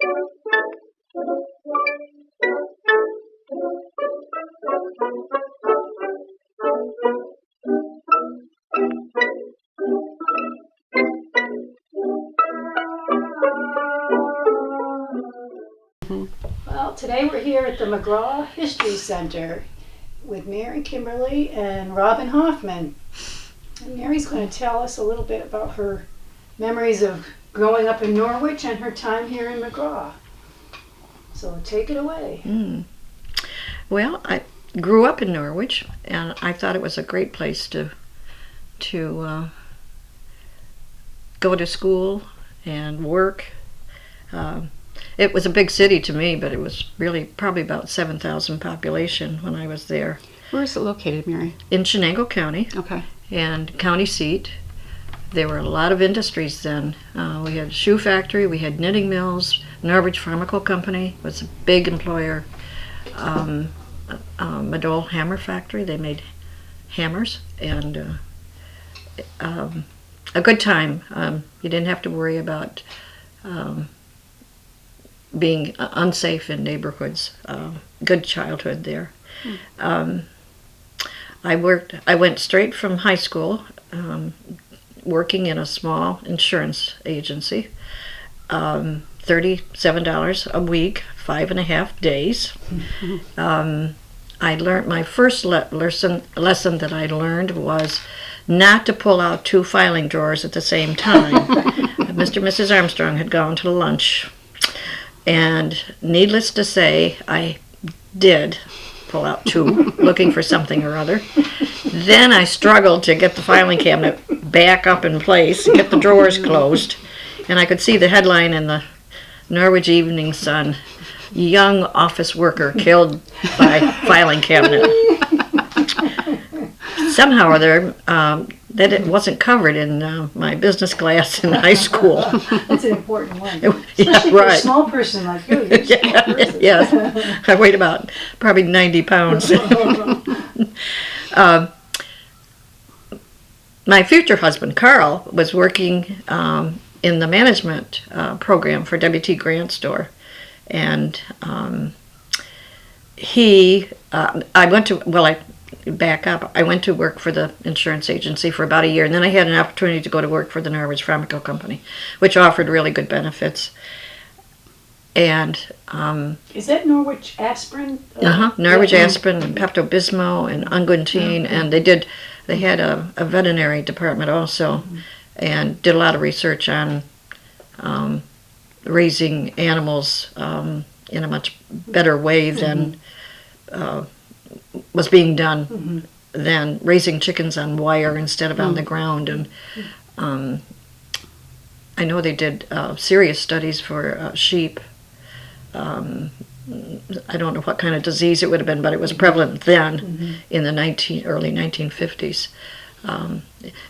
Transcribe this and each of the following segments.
Well, today we're here at the McGraw History Center with Mary Kimberly and Robin Hoffmann. And Mary's going to tell us a little bit about her memories of growing up in Norwich and her time here in McGraw. So take it away. Well, I grew up in Norwich, and I thought it was a great place to go to school and work. It was a big city to me, but it was really probably about 7,000 population when I was there. Where is it located, Mary? In Shenango County. Okay. And county seat. There were a lot of industries then. We had a shoe factory, we had knitting mills. Norwich Pharmaceutical Company was a big employer. Madol Hammer Factory, they made hammers, and a good time. You didn't have to worry about being unsafe in neighborhoods. Good childhood there. I went straight from high school, working in a small insurance agency, $37 a week, 5.5 days. I learned my first lesson that I learned was not to pull out 2 filing drawers at the same time. Mr. and Mrs. Armstrong had gone to lunch, and needless to say, I did pull out 2, looking for something or other. Then I struggled to get the filing cabinet back up in place, get the drawers closed, and I could see the headline in the Norwich Evening Sun, "Young office worker killed by filing cabinet." Somehow or other, that it wasn't covered in my business class in high school. That's an important one. Yeah, Especially for a right. small person like you. You're a small person. Yes, I weighed about probably 90 pounds. My future husband, Carl, was working in the management program for W.T. Grant Store. And I went to work for the insurance agency for about a year, and then I had an opportunity to go to work for the Norwich Pharmaceutical Company, which offered really good benefits. And is that Norwich aspirin? Norwich aspirin and Pepto-Bismol and Unguentine, and they had a veterinary department also, and did a lot of research on raising animals in a much better way than was being done then, raising chickens on wire instead of on the ground. And I know they did serious studies for sheep. I don't know what kind of disease it would have been, but it was prevalent then in the early 1950s.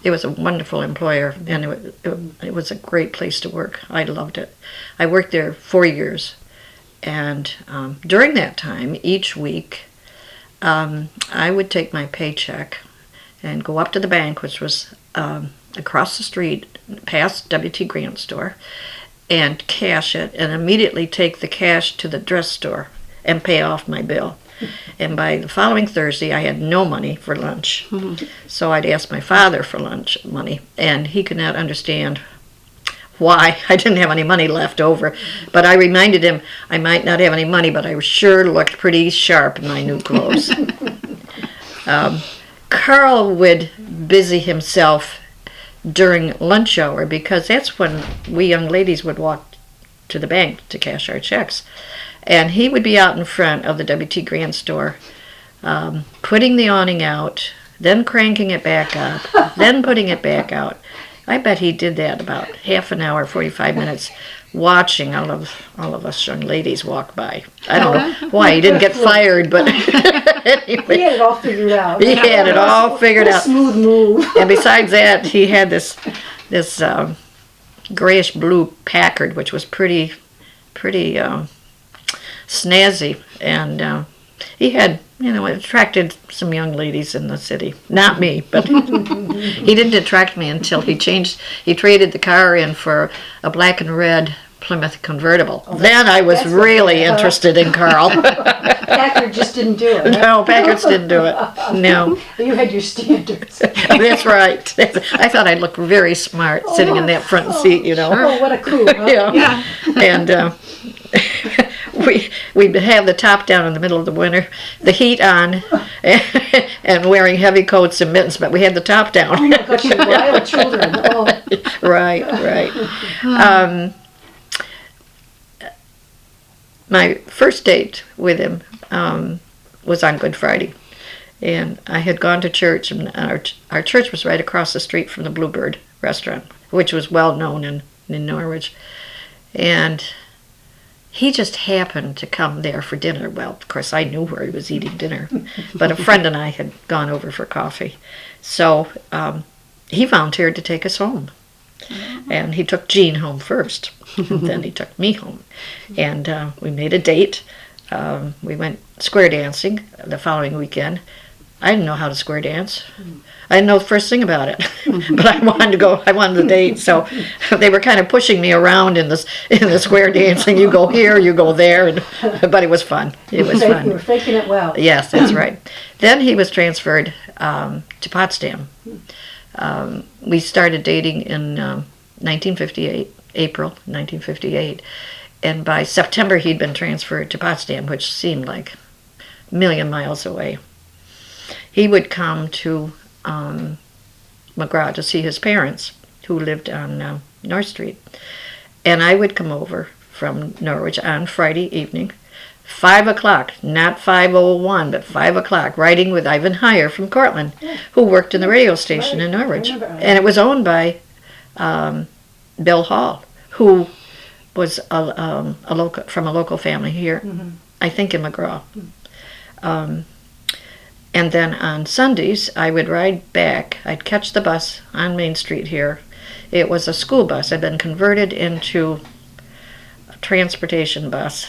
It was a wonderful employer, and it was a great place to work. I loved it. I worked there 4 years, and during that time, each week, I would take my paycheck and go up to the bank, which was across the street past W.T. Grant Store, and cash it, and immediately take the cash to the dress store and pay off my bill. And by the following Thursday, I had no money for lunch. So I'd ask my father for lunch money, and he could not understand why I didn't have any money left over. But I reminded him I might not have any money, but I sure looked pretty sharp in my new clothes. Carl would busy himself during lunch hour, because that's when we young ladies would walk to the bank to cash our checks. And he would be out in front of the W.T. Grant Store, putting the awning out, then cranking it back up, then putting it back out. I bet he did that about half an hour, 45 minutes, watching all of us young ladies walk by. I don't know why he didn't get fired, but anyway. He had it all figured out. He had it all figured out. Smooth move. And besides that, he had this grayish blue Packard, which was pretty snazzy, and he had, attracted some young ladies in the city. Not me, but he didn't attract me until he traded the car in for a black and red Plymouth convertible. Then I was really interested in Carl. Packard just didn't do it. No, Packard's didn't do it. No. You had your standards. That's right. I thought I'd look very smart sitting in that front seat, you know. Oh, what a coup. Huh? Yeah. And we'd have the top down in the middle of the winter, the heat on, and wearing heavy coats and mittens, but we had the top down. Oh my gosh, you wild children. Oh. Right. My first date with him was on Good Friday, and I had gone to church, and our church was right across the street from the Bluebird restaurant, which was well known in Norwich, and he just happened to come there for dinner. Well, of course, I knew where he was eating dinner, but a friend and I had gone over for coffee, so he volunteered to take us home. And he took Jean home first, and then he took me home. And we made a date. We went square dancing the following weekend. I didn't know how to square dance. I didn't know the first thing about it, but I wanted to go. I wanted the date, so they were kind of pushing me around in the square dancing. You go here, you go there, but it was fun. It was fun. You were faking it well. Yes, that's right. Then he was transferred to Potsdam. We started dating in 1958, April 1958, and by September he'd been transferred to Potsdam, which seemed like a million miles away. He would come to McGraw to see his parents, who lived on North Street, and I would come over from Norwich on Friday evening, 5 o'clock, not 5:01, but 5 o'clock, riding with Ivan Heyer from Cortland, who worked in the radio station in Norwich. And it was owned by Bill Hall, who was from a local family here, I think in McGraw. And then on Sundays, I would ride back. I'd catch the bus on Main Street here. It was a school bus. I'd been converted into a transportation bus.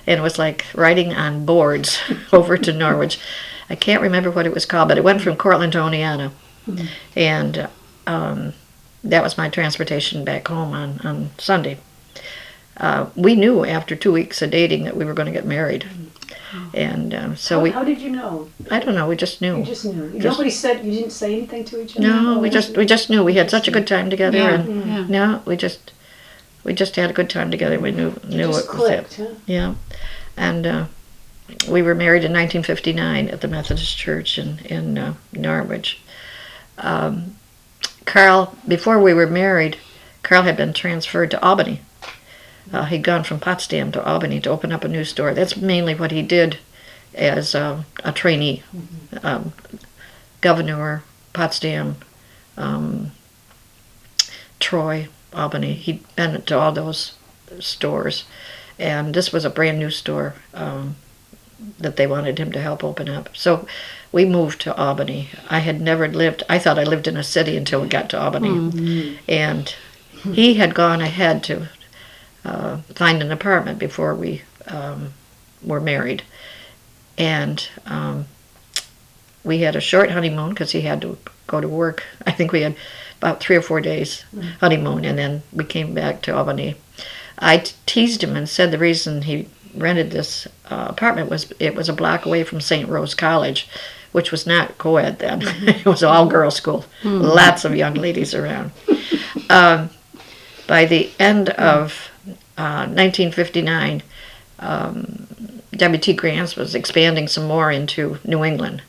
And it was like riding on boards over to Norwich. I can't remember what it was called, but it went from Cortland to Oneonta. And that was my transportation back home on Sunday. We knew after 2 weeks of dating that we were going to get married. And so How did you know? I don't know, we just knew. You just knew. Nobody said, you didn't say anything to each other? No, we just knew. We had such a good time together. We just had a good time together. We knew it was clicked, it. Huh? Yeah. And we were married in 1959 at the Methodist Church in Norwich. Carl, before we were married, Carl had been transferred to Albany. He'd gone from Potsdam to Albany to open up a new store. That's mainly what he did as a trainee. Governor, Potsdam, Troy, Albany. He'd been to all those stores. And this was a brand new store that they wanted him to help open up. So we moved to Albany. I had never lived, I thought I lived in a city until we got to Albany. And he had gone ahead to find an apartment before we were married. And we had a short honeymoon because he had to go to work. I think we had about 3 or 4 days honeymoon, and then we came back to Albany. I teased him and said the reason he rented this apartment was it was a block away from St. Rose College, which was not co-ed then. It was all girls' school. Lots of young ladies around. By the end of 1959, W.T. Grants was expanding some more into New England,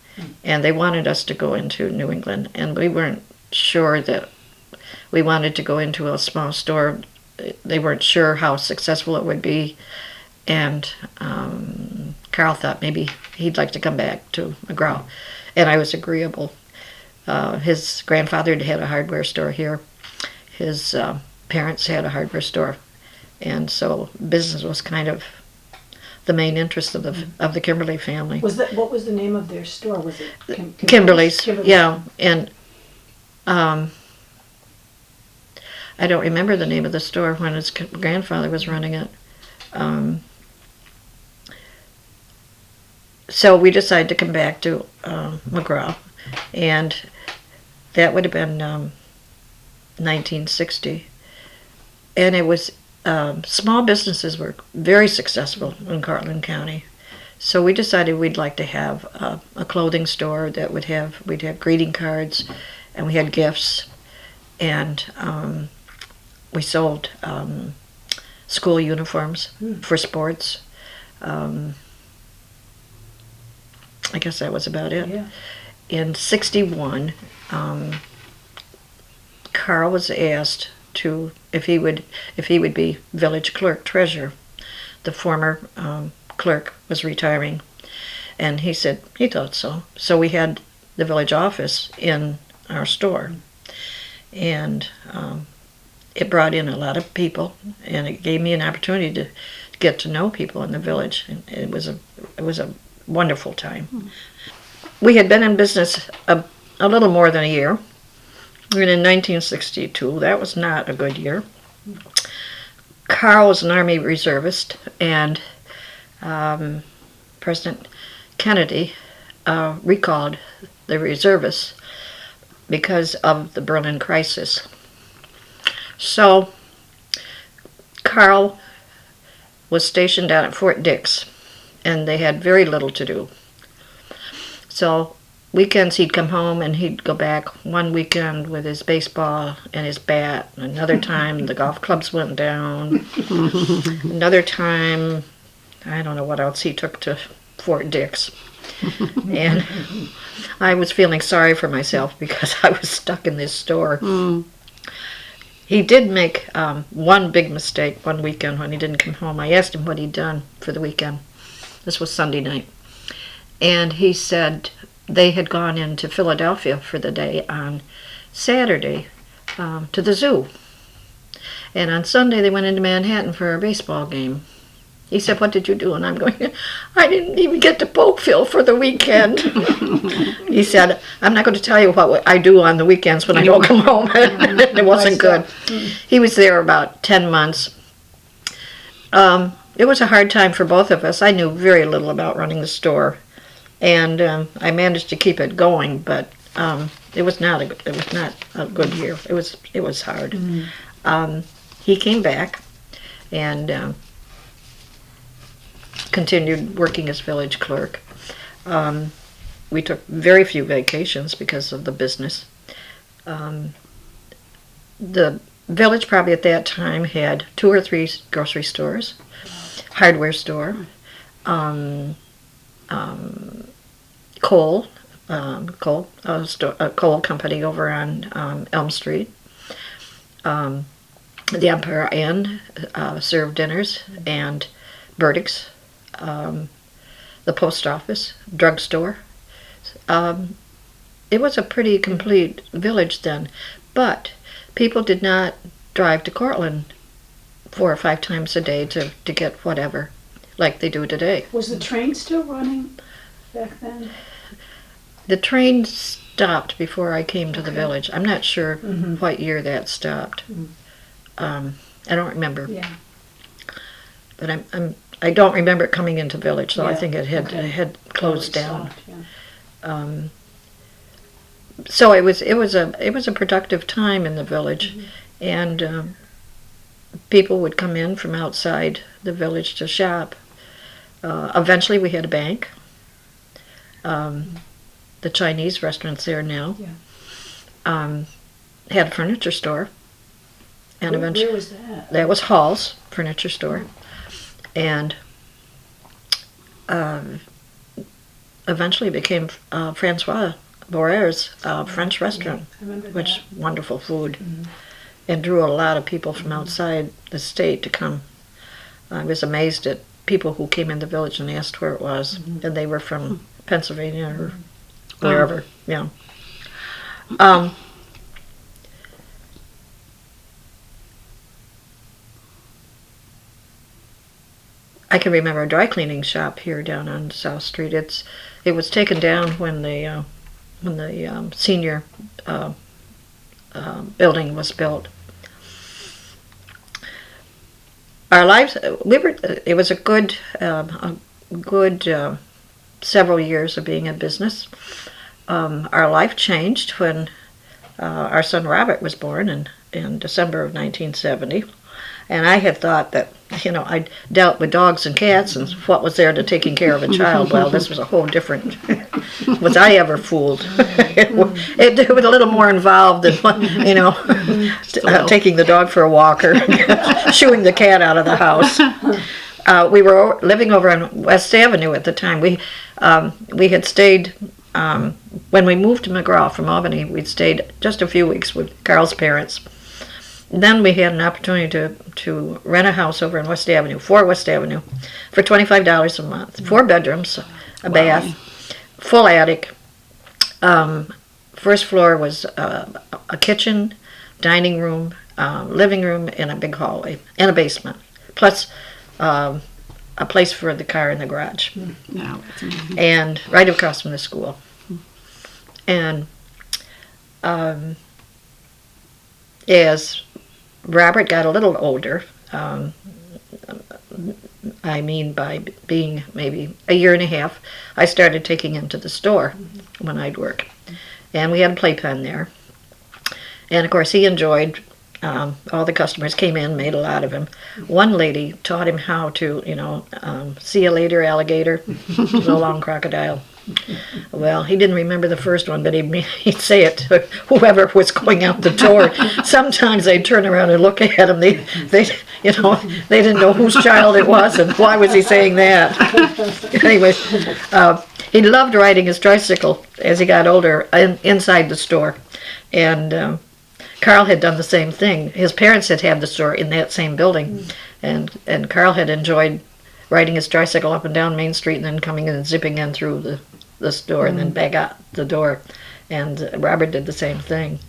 and they wanted us to go into New England, and we weren't sure that we wanted to go into a small store. They weren't sure how successful it would be, and Carl thought maybe he'd like to come back to McGraw, and I was agreeable. His grandfather had a hardware store here. His parents had a hardware store, and so business was kind of the main interest of the Kimberly family. What was the name of their store? Was it Kimberly's? Yeah, and I don't remember the name of the store when his grandfather was running it. So we decided to come back to McGraw, and that would have been 1960. And it was small businesses were very successful in Cortland County. So we decided we'd like to have a clothing store that we'd have greeting cards, and we had gifts, and we sold school uniforms for sports. I guess that was about it. Yeah. In '61, Carl was asked if he would be village clerk treasurer. The former clerk was retiring, and he said he thought so. So we had the village office in our store, and it brought in a lot of people, and it gave me an opportunity to get to know people in the village, and it was a wonderful time. We had been in business a little more than a year. We were in 1962. That was not a good year. Carl was an Army reservist, and President Kennedy recalled the reservists because of the Berlin crisis. So Carl was stationed down at Fort Dix, and they had very little to do. So weekends he'd come home and he'd go back one weekend with his baseball and his bat. Another time the golf clubs went down. Another time, I don't know what else he took to Fort Dix. And I was feeling sorry for myself because I was stuck in this store. He did make one big mistake one weekend when he didn't come home. I asked him what he'd done for the weekend. This was Sunday night. And he said they had gone into Philadelphia for the day on Saturday to the zoo. And on Sunday they went into Manhattan for a baseball game. He said, "What did you do?" And I'm going, "I didn't even get to Polkville for the weekend." He said, "I'm not going to tell you what I do on the weekends when I don't come home." It wasn't good. He was there about 10 months. It was a hard time for both of us. I knew very little about running the store, and I managed to keep it going, but it was not a good year. It was hard. He came back and continued working as village clerk. We took very few vacations because of the business. The village probably at that time had 2 or 3 grocery stores, hardware store, coal company over on Elm Street. The Empire Inn served dinners, and Burdick's, the post office, drugstore. It was a pretty complete village then, but people did not drive to Cortland 4 or 5 times a day to get whatever, like they do today. Was the train still running back then? The train stopped before I came to the village. I'm not sure what year that stopped. I don't remember. Yeah. But I don't remember it coming into village, so I think it had closed down. Stopped, yeah. So it was a productive time in the village, and people would come in from outside the village to shop. Eventually, we had a bank. The Chinese restaurant's there now. Yeah. Had a furniture store, and eventually where was that? That was Hall's furniture store, and eventually became Francois Borer's French restaurant, which wonderful food, and drew a lot of people from outside the state to come. I was amazed at people who came in the village and asked where it was, and they were from Pennsylvania or wherever. Yeah. I can remember a dry cleaning shop here down on South Street. It was taken down when the senior building was built. Our lives, it was a good several years of being in business. Our life changed when our son Robert was born in December of 1970. And I had thought that, I dealt with dogs and cats and what was there to taking care of a child. Well, this was a whole different, was I ever fooled? It was a little more involved than, taking the dog for a walk or shooing the cat out of the house. We were living over on West Avenue at the time. We had stayed, when we moved to McGraw from Albany, we'd stayed just a few weeks with Carl's parents. Then we had an opportunity to rent a house over on West Avenue, 4 West Avenue, for $25 a month. 4 bedrooms, a bath, full attic. First floor was a kitchen, dining room, living room, and a big hallway, and a basement. Plus a place for the car in the garage. No, that's amazing. And right across from the school. And as Robert got a little older, I mean by being maybe a year and a half, I started taking him to the store when I'd work. And we had a playpen there. And of course he enjoyed, all the customers came in, made a lot of him. One lady taught him how to, see you later, alligator, so long, crocodile. Well, he didn't remember the first one, but he'd say it to whoever was going out the door. Sometimes they'd turn around and look at him. They didn't know whose child it was and why was he saying that. Anyway, he loved riding his tricycle as he got older inside the store, and Carl had done the same thing. His parents had the store in that same building, and Carl had enjoyed riding his tricycle up and down Main Street and then coming in and zipping in through the store and then back out the door. And Robert did the same thing.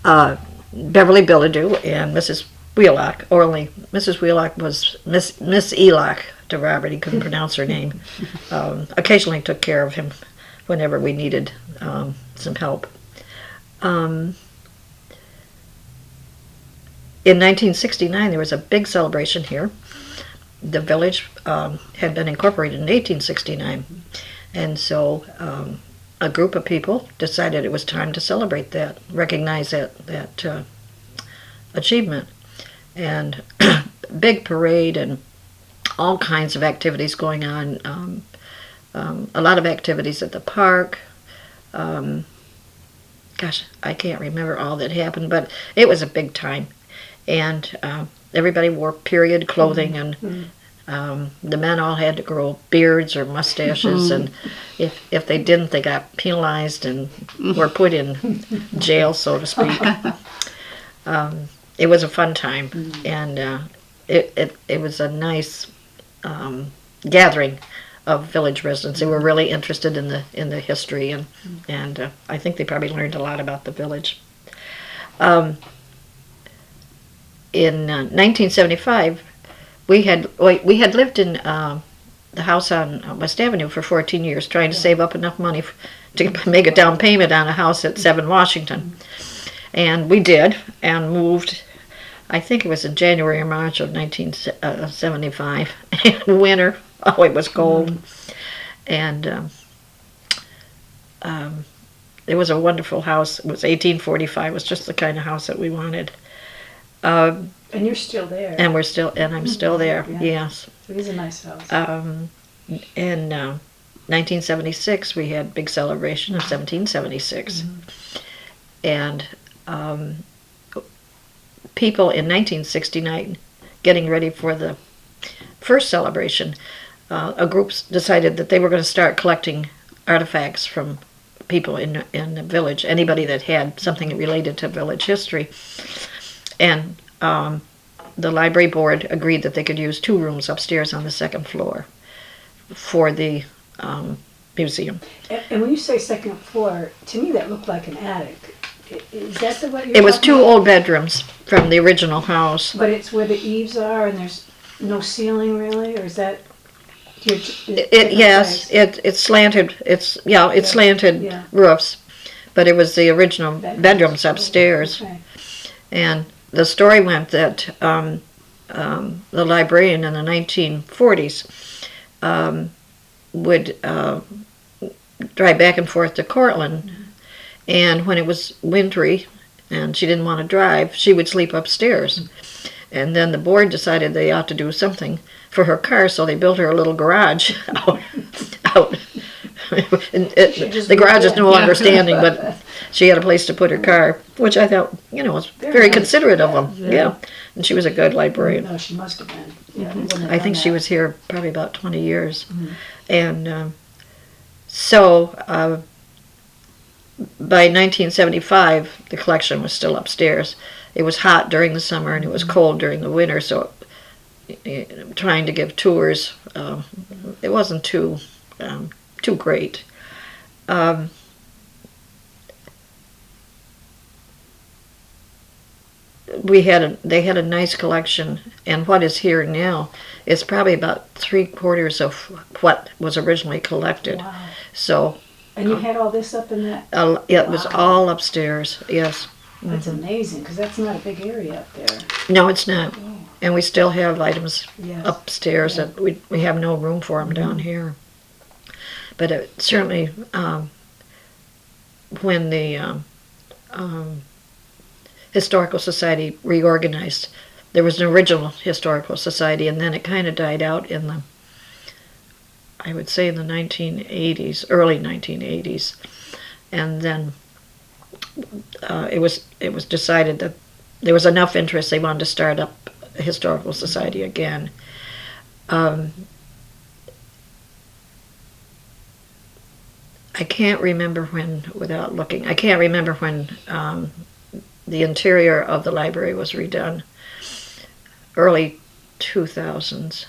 Beverly Bilodeau and Mrs. Wheelock, or only Mrs. Wheelock was Miss Elock to Robert. He couldn't pronounce her name. Occasionally took care of him whenever we needed some help. In 1969, there was a big celebration here. The village had been incorporated in 1869, and so a group of people decided it was time to celebrate that, recognize that achievement, and big parade and all kinds of activities going on. A lot of activities at the park. Gosh, I can't remember all that happened, but it was a big time. And everybody wore period clothing, and the men all had to grow beards or mustaches, and if they didn't, they got penalized and were put in jail, so to speak. It was a fun time, and it was a nice gathering of village residents. They were really interested in the history, and I think they probably learned a lot about the village. In 1975, we had lived in the house on West Avenue for 14 years, trying to save up enough money to make a down payment on a house at 7 Washington. And we did, and moved, I think it was in January or March of 1975. In winter, it was cold. And it was a wonderful house. It was 1845. It was just the kind of house that we wanted. And you're still there. And I'm still there. Yeah. Yes. It is a nice house. In 1976, we had a big celebration of 1776, and people in 1969, getting ready for the first celebration, a group decided that they were going to start collecting artifacts from people in the village, anybody that had something related to village history. And the library board agreed that they could use 2 rooms upstairs on the 2nd floor for the museum. And when you say 2nd floor, to me that looked like an attic. Is that the what you're It was talking 2 about? old bedrooms from the original house. But it's where the eaves are and there's no ceiling really, or is that Yes, it's slanted. It's slanted Yeah. roofs, but it was the original bedrooms upstairs. Okay. And the story went that the librarian in the 1940s would drive back and forth to Cortland, and when it was wintry and she didn't want to drive, she would sleep upstairs. And then the board decided they ought to do something for her car, so they built her a little garage out. The garage is no longer standing, but she had a place to put her car, which I thought, was very nice. considerate of them. Yeah. And she was a good librarian. No, she must have been. Yeah, I think she was here probably about 20 years. And so by 1975, the collection was still upstairs. It was hot during the summer and it was cold during the winter, so trying to give tours, it wasn't too great. They had a nice collection, and what is here now is probably about 3/4 of what was originally collected. Wow. So. And you had all this up in that? It was all upstairs. Yes. That's amazing, because that's not a big area up there. No, it's not. Oh. And we still have items Yes. upstairs that we have no room for them down here. But it certainly, when the Historical Society reorganized, there was an original Historical Society, and then it kind of died out in the, I would say, in the 1980s, early 1980s. And then it was decided that there was enough interest, they wanted to start up a Historical Society again. I can't remember when, without looking, I can't remember when the interior of the library was redone. Early 2000s.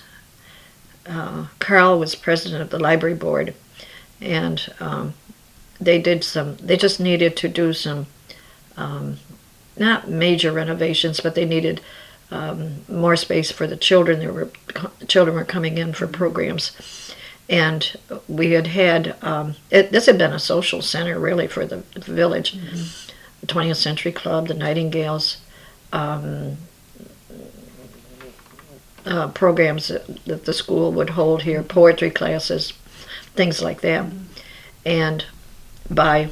Carl was president of the library board, and they just needed to do some, not major renovations, but they needed more space for the children. Children were coming in for programs. And we had this had been a social center really for the village. The 20th Century Club, the Nightingales, programs that the school would hold here, poetry classes, things like that. And by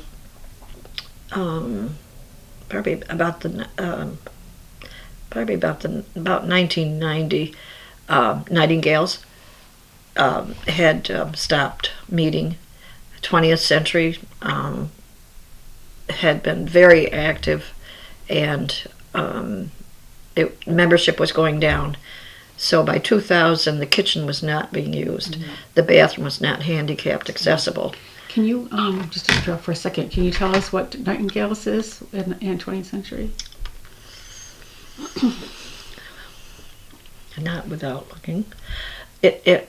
probably about 1990, Nightingales had stopped meeting. 20th Century had been very active, and membership was going down. So by 2000, the kitchen was not being used. The bathroom was not handicapped accessible. Can you, just to interrupt for a second, can you tell us what Nightingales is in 20th century? Not without looking. They're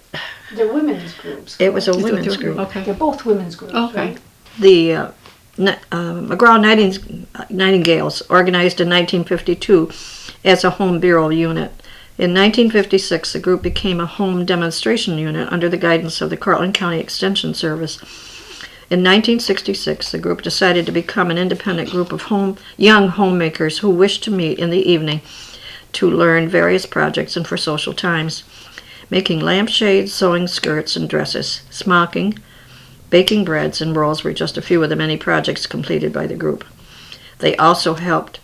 women's groups. It was a women's group. Okay. They're both women's groups, Okay. right? The McGraw Nightingales, organized in 1952 as a home bureau unit. In 1956, the group became a home demonstration unit under the guidance of the Cortland County Extension Service. In 1966, the group decided to become an independent group of young homemakers who wished to meet in the evening to learn various projects and for social times. Making lampshades, sewing skirts and dresses, smocking, baking breads and rolls were just a few of the many projects completed by the group. They also helped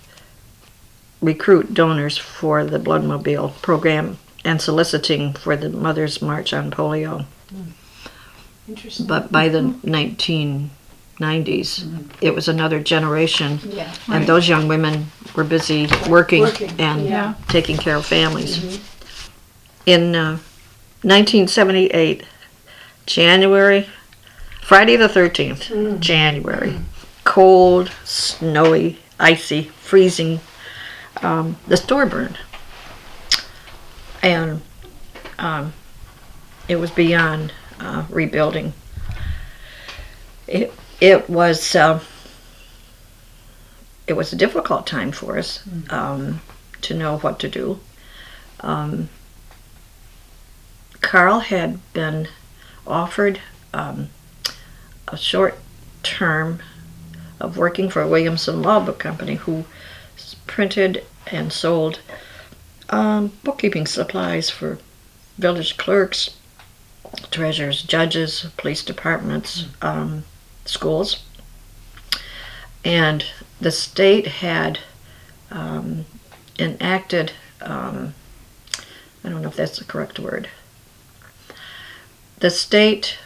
recruit donors for the Bloodmobile program and soliciting for the Mother's March on Polio. Interesting. But by the 1990s, it was another generation, Yeah. and those young women were busy working and yeah. taking care of families. In 1978, Friday the 13th, January, cold, snowy, icy, freezing, the store burned. And it was beyond rebuilding. It was a difficult time for us to know what to do. Carl had been offered a short term of working for Williamson Law Book Company, who printed and sold bookkeeping supplies for village clerks, treasurers, judges, police departments, schools. And the state had enacted I don't know if that's the correct word. The state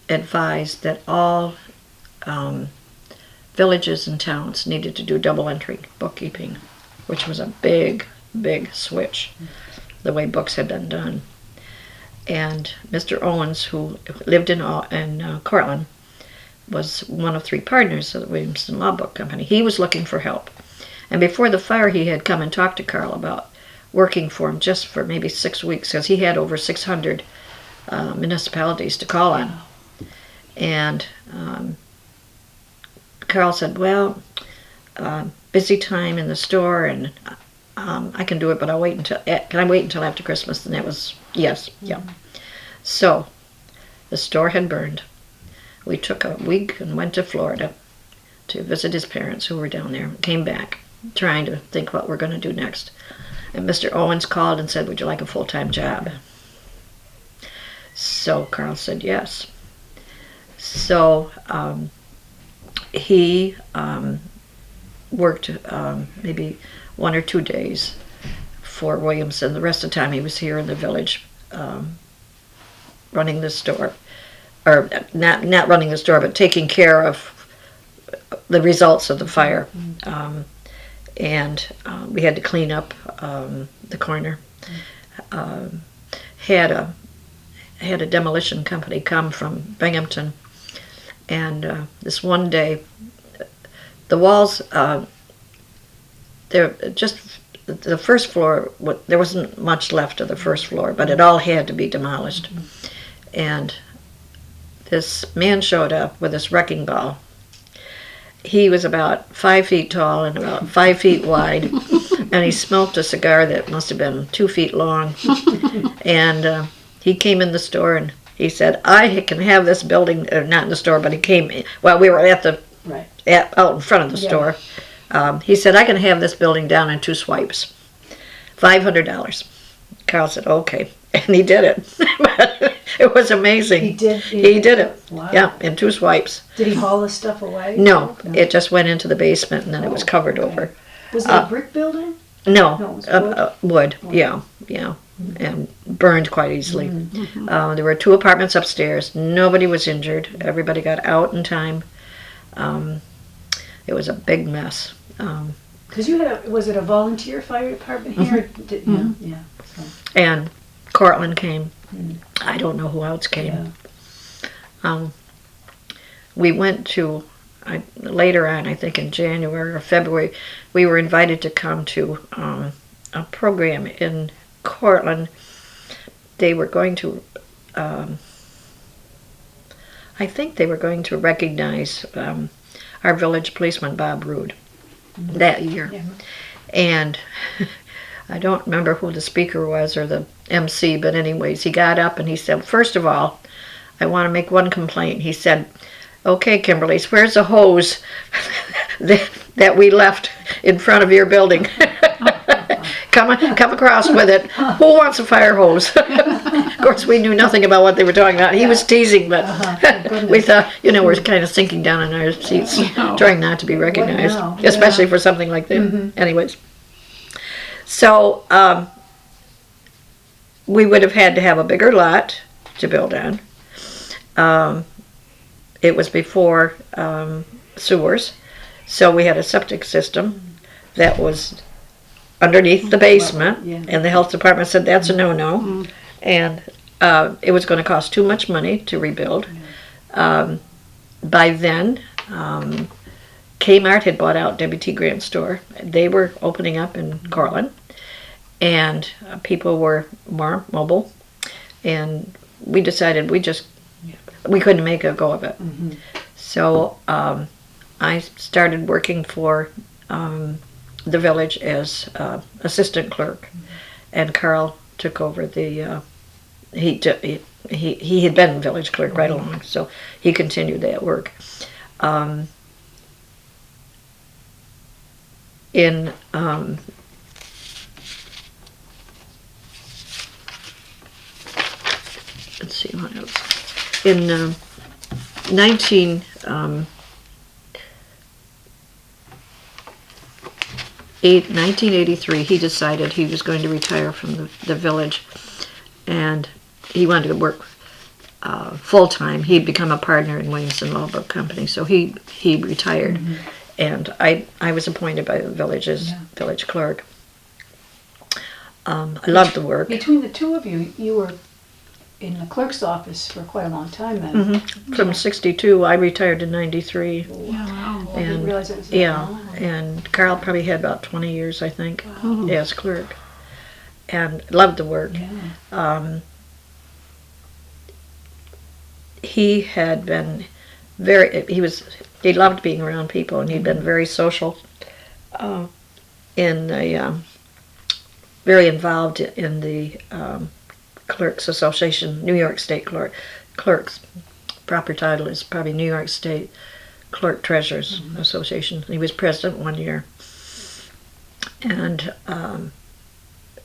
advised that all villages and towns needed to do double entry bookkeeping, which was a big, big switch, the way books had been done. And Mr. Owens, who lived in Cortland, was one of 3 partners of the Williamson Law Book Company. He was looking for help. And before the fire, he had come and talked to Carl about working for him just for maybe 6 weeks, because he had over 600 municipalities to call on. And Carl said, well, busy time in the store, and I can do it, but can I wait until after Christmas? And that was, yes, yeah. So the store had burned. We took a week and went to Florida to visit his parents who were down there. Came back trying to think what we're going to do next. And Mr. Owens called and said, would you like a full-time job? So Carl said yes. So he worked maybe 1 or 2 days for Williamson. The rest of the time he was here in the village running the store. Or not running the store, but taking care of the results of the fire. And we had to clean up the corner. Had a demolition company come from Binghamton, and this one day, the walls, the first floor, there wasn't much left of the first floor, but it all had to be demolished. And this man showed up with this wrecking ball. He was about 5 feet tall and about 5 feet wide, and he smoked a cigar that must have been 2 feet long. And he came in the store and he said, I can have this building, not in the store, but he came, well, we were out in front of the store. He said, I can have this building down in 2 swipes, $500. Carl said, okay, and he did it. It was amazing. He did it. Wow. Yeah, in 2 swipes. Did he haul the stuff away? No, it just went into the basement and then it was covered over. Was it a brick building? No, it was wood. Wood. Yeah, and burned quite easily. There were 2 apartments upstairs. Nobody was injured. Everybody got out in time. It was a big mess. Because was it a volunteer fire department here? Yeah. And Cortland came. I don't know who else came. We went to, later on, I think in January or February, we were invited to come to a program in Cortland. They were going to, I think they were going to recognize our village policeman, Bob Rood, that year. Yeah. And I don't remember who the speaker was or the MC, but anyways, he got up and he said, first of all, I want to make one complaint. He said, okay, Kimberly, where's the hose that we left in front of your building? Come across with it. Who wants a fire hose? Of course, we knew nothing about what they were talking about. He was teasing, but we thought, we're kind of sinking down in our seats, trying not to be recognized, especially for something like that. Anyways. So we would have had to have a bigger lot to build on. It was before sewers, so we had a septic system that was underneath the basement, and the health department said that's a no-no, and it was going to cost too much money to rebuild. By then, Kmart had bought out W.T. Grant's store. They were opening up in Cortland, and people were more mobile, and we decided we couldn't make a go of it. So I started working for the village as assistant clerk, and Carl took over the. He had been village clerk right along, so he continued that work. Let's see what else. In 1980, 1983, he decided he was going to retire from the village, and he wanted to work full-time. He'd become a partner in Williamson Law Book Company, so he retired, and I was appointed by the village as village clerk. I loved the work. Between the two of you, you were in the clerk's office for quite a long time then. From 62, I retired in 93. Yeah, wow. I didn't realize it was that long. And Carl probably had about 20 years, I think, as clerk, and loved the work. Yeah. He had been he loved being around people, and he'd been very social, very involved in the Clerks Association, New York State Clerks. Proper title is probably New York State Clerk Treasurers Association. He was president one year, and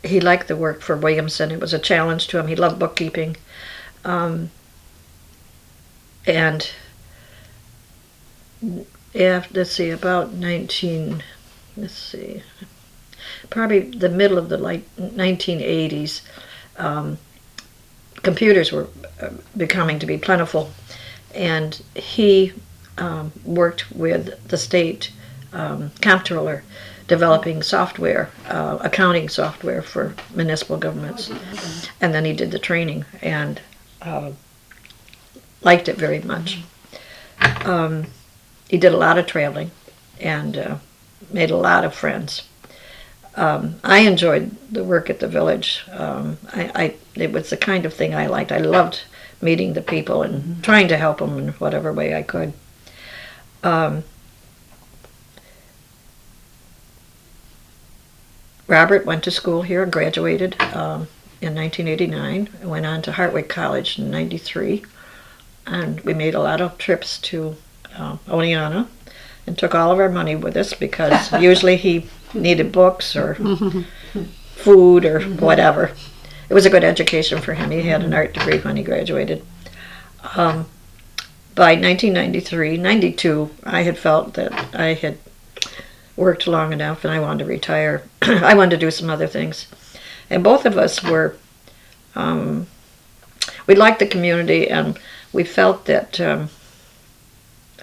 he liked the work for Williamson. It was a challenge to him. He loved bookkeeping, and probably the middle of the 1980s, computers were becoming to be plentiful, and he worked with the state comptroller developing software, accounting software for municipal governments. And then he did the training and liked it very much. He did a lot of traveling and made a lot of friends. I enjoyed the work at the village. It was the kind of thing I liked. I loved meeting the people and trying to help them in whatever way I could. Robert went to school here and graduated in 1989 and went on to Hartwick College in 93. And we made a lot of trips to Oneonta and took all of our money with us because usually he needed books or food or whatever. It was a good education for him. He had an art degree when he graduated. By 1993, 92, I had felt that I had worked long enough and I wanted to retire. I wanted to do some other things. And both of us were, we liked the community, and we felt that,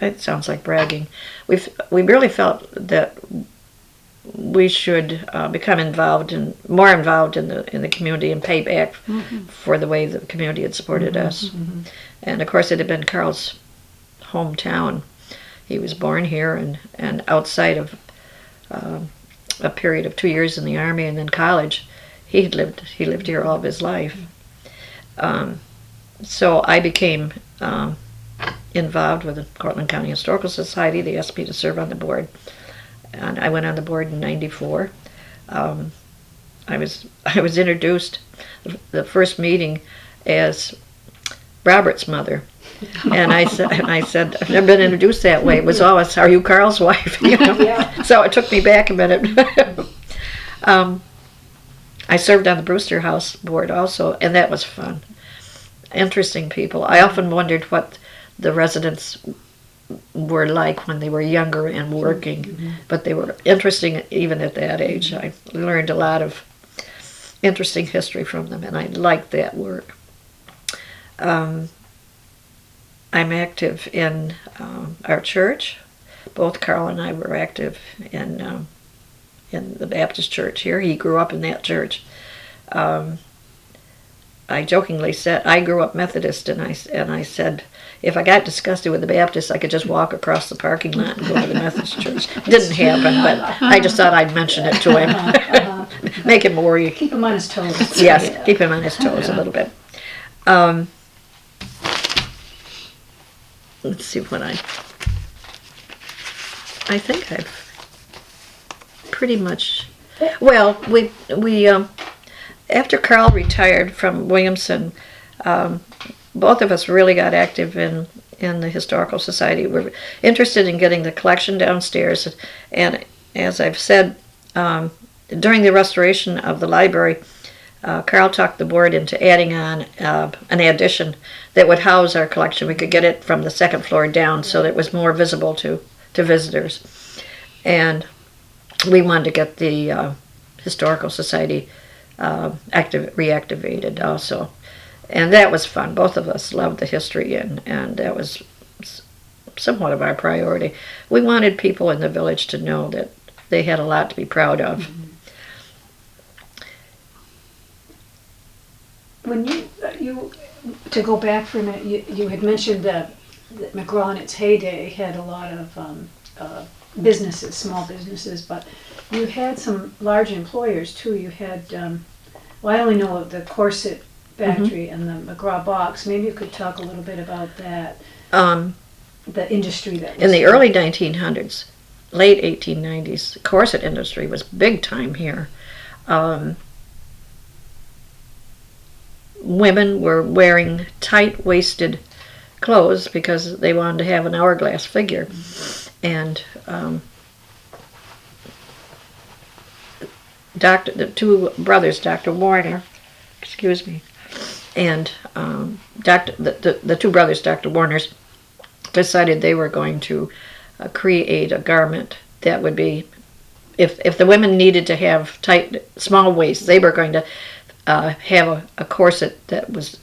it sounds like bragging, we really felt that we should become more involved in the community and pay back for the way the community had supported us. And of course it had been Carl's hometown. He was born here, and outside of a period of 2 years in the Army and then college, he lived here all of his life. So I became involved with the Cortland County Historical Society. They asked me to serve on the board, and I went on the board in '94. I was introduced the first meeting as Robert's mother, and I said I've never been introduced that way. It was always, "Are you Carl's wife?" You know? Yeah. So it took me back a minute. I served on the Brewster House board also, and that was fun. Interesting people. I often wondered what the residents were like when they were younger and working, but they were interesting even at that age. I learned a lot of interesting history from them, and I liked that work. I'm active in our church. Both Carl and I were active in the Baptist church here. He grew up in that church. I jokingly said, I grew up Methodist, and I said, if I got disgusted with the Baptists, I could just walk across the parking lot and go to the Methodist church. Didn't happen, but I just thought I'd mention it to him. Make him worry. Keep him on his toes. Yes, keep him on his toes a little bit. Let's see what I think I've pretty much, well, we after Carl retired from Williamson, both of us really got active in the Historical Society. We're interested in getting the collection downstairs, and as I've said, during the restoration of the library, Carl talked the board into adding on an addition that would house our collection. We could get it from the second floor down so that it was more visible to visitors. And we wanted to get the Historical Society reactivated also. And that was fun. Both of us loved the history, and that was somewhat of our priority. We wanted people in the village to know that they had a lot to be proud of. When you to go back for a minute, you had mentioned that McGraw in its heyday had a lot of businesses, small businesses, but you had some large employers too. You had, well, I only know of the corset factory and the McGraw box. Maybe you could talk a little bit about that, the industry that was in the early 1900s, late 1890s, the corset industry was big time here. Women were wearing tight-waisted clothes because they wanted to have an hourglass figure. And the two brothers, Dr. Warner, and the two brothers, Dr. Warners, decided they were going to create a garment that would be, if the women needed to have tight, small waists, they were going to have a corset that was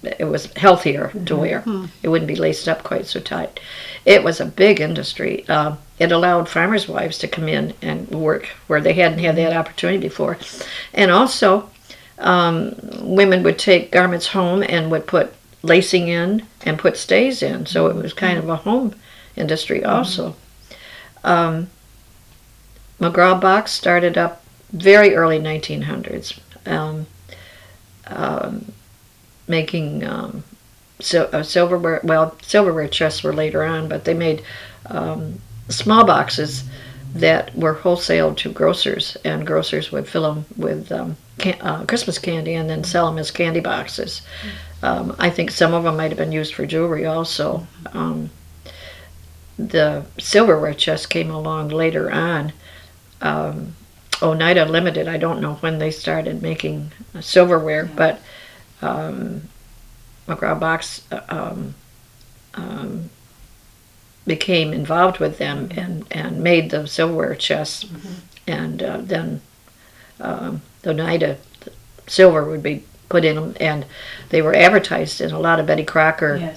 healthier to wear. It wouldn't be laced up quite so tight. It was a big industry. It allowed farmers' wives to come in and work where they hadn't had that opportunity before. And also, women would take garments home and would put lacing in and put stays in. So it was kind of a home industry also. McGraw Box started up very early 1900s. Making silverware. Well, silverware chests were later on, but they made small boxes that were wholesaled to grocers, and grocers would fill them with Christmas candy and then sell them as candy boxes. I think some of them might have been used for jewelry also. The silverware chest came along later on. Oneida Limited, I don't know when they started making silverware, but McGraw Box became involved with them and made the silverware chests, and then the Oneida silver would be put in them, and they were advertised in a lot of Betty Crocker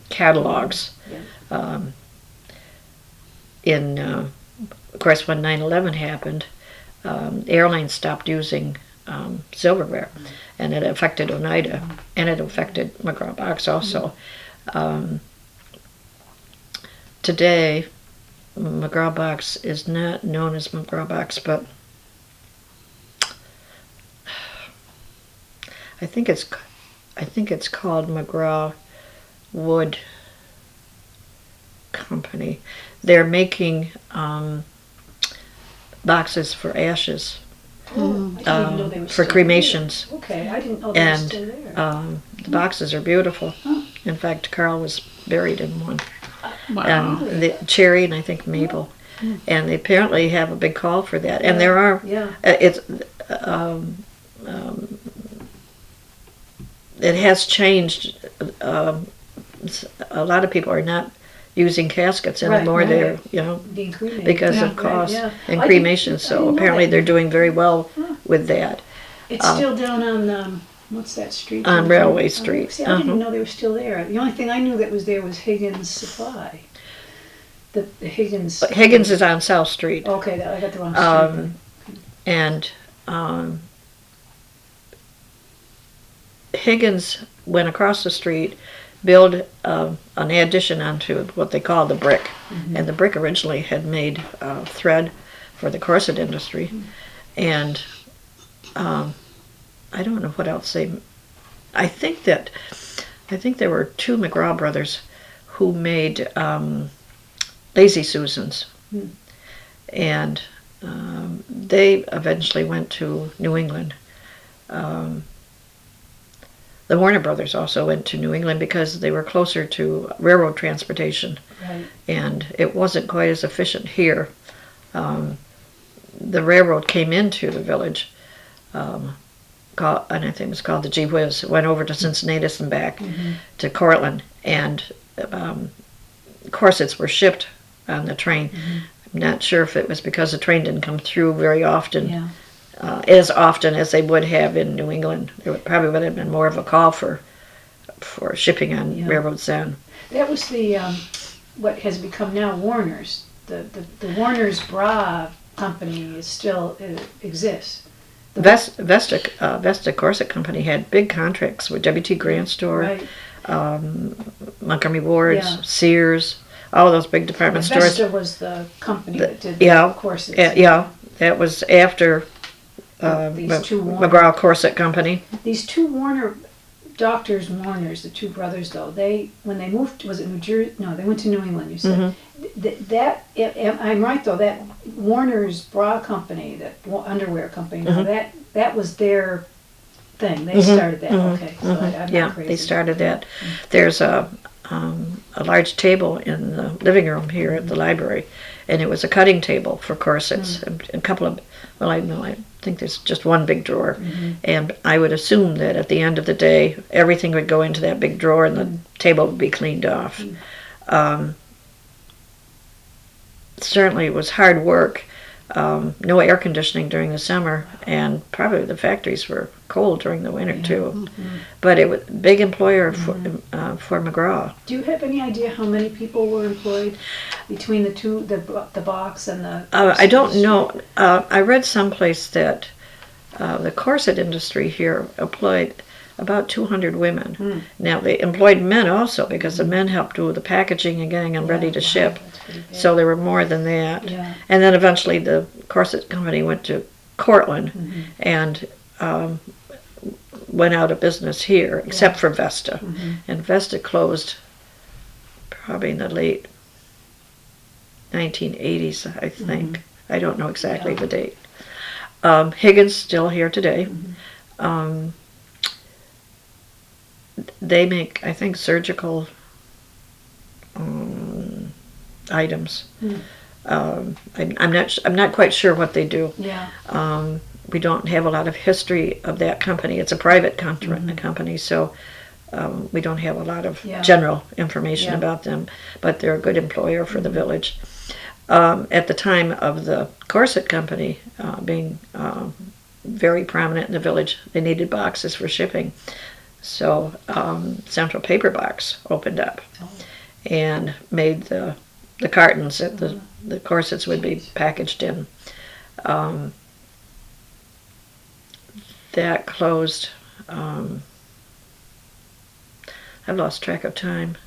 catalogs. Of course, when 9/11 happened, airlines stopped using silverware, and it affected Oneida, and it affected McGraw Box also. Today, McGraw Box is not known as McGraw Box, but I think it's called McGraw Wood Company. They're making boxes for ashes, for cremations. Okay, I didn't know they were still there. The boxes are beautiful. In fact, Carl was buried in one. Wow. The cherry and I think maple, and they apparently have a big call for that. And there are, it has changed. A lot of people are not using caskets anymore. They're being cremated because of cost and cremation. So apparently they're doing very well with that. It's still down on what's that street? On Railway Street. See, I didn't know they were still there. The only thing I knew that was there was Higgins Supply. The Higgins. Higgins is on South Street. Okay, I got the wrong street. And Higgins went across the street, built an addition onto what they call the brick. And the brick originally had made thread for the corset industry. And I don't know what else I think there were two McGraw brothers who made Lazy Susans. And they eventually went to New England. The Warner brothers also went to New England because they were closer to railroad transportation. Right. And it wasn't quite as efficient here. The railroad came into the village, and I think it was called the Gee Whiz. It went over to Cincinnatus and back to Cortland, and corsets were shipped on the train. not sure if it was because the train didn't come through very often, Yeah. As often as they would have in New England. There probably would have been more of a call for shipping on railroads then. That was the what has become now Warner's. The Warner's bra company is still exists. Vesta Corset Company had big contracts with W.T. Grant Store, Right. Montgomery Ward's, Yeah. Sears, all those big department stores. Vesta was the company that did yeah, the corsets. Yeah, that was after These two Warner, McGraw Corset Company. these two Warner doctors, Warners, the two brothers, though, when they moved, was it New Jersey? No, they went to New England. You said I'm right though. That Warner's bra company, that underwear company, now that was their thing. They started that. Okay, so I'm not crazy. They started that. There's a large table in the living room here at the library, and it was a cutting table for corsets. A couple of, well, I think there's just one big drawer, and I would assume that at the end of the day, everything would go into that big drawer, and the table would be cleaned off. Certainly, it was hard work. No air conditioning during the summer, and probably the factories were cold during the winter too. But it was a big employer for McGraw. Do you have any idea how many people were employed between the two, the box and the? I don't know. I read someplace that the corset industry here employed about 200 women. Now they employed men also, because the men helped do the packaging and getting them ready to ship. So there were more than that. Yeah. And then eventually the corset company went to Cortland and went out of business here, except for Vesta. And Vesta closed probably in the late 1980s, I think. I don't know exactly the date. Higgins still here today. They make, I think, surgical items. I'm not quite sure what they do. Yeah. We don't have a lot of history of that company. It's a private company, so we don't have a lot of general information about them. But they're a good employer for the village. At the time of the corset company being very prominent in the village, they needed boxes for shipping. So Central Paper Box opened up and made the cartons that the corsets would be packaged in. That closed, I've lost track of time,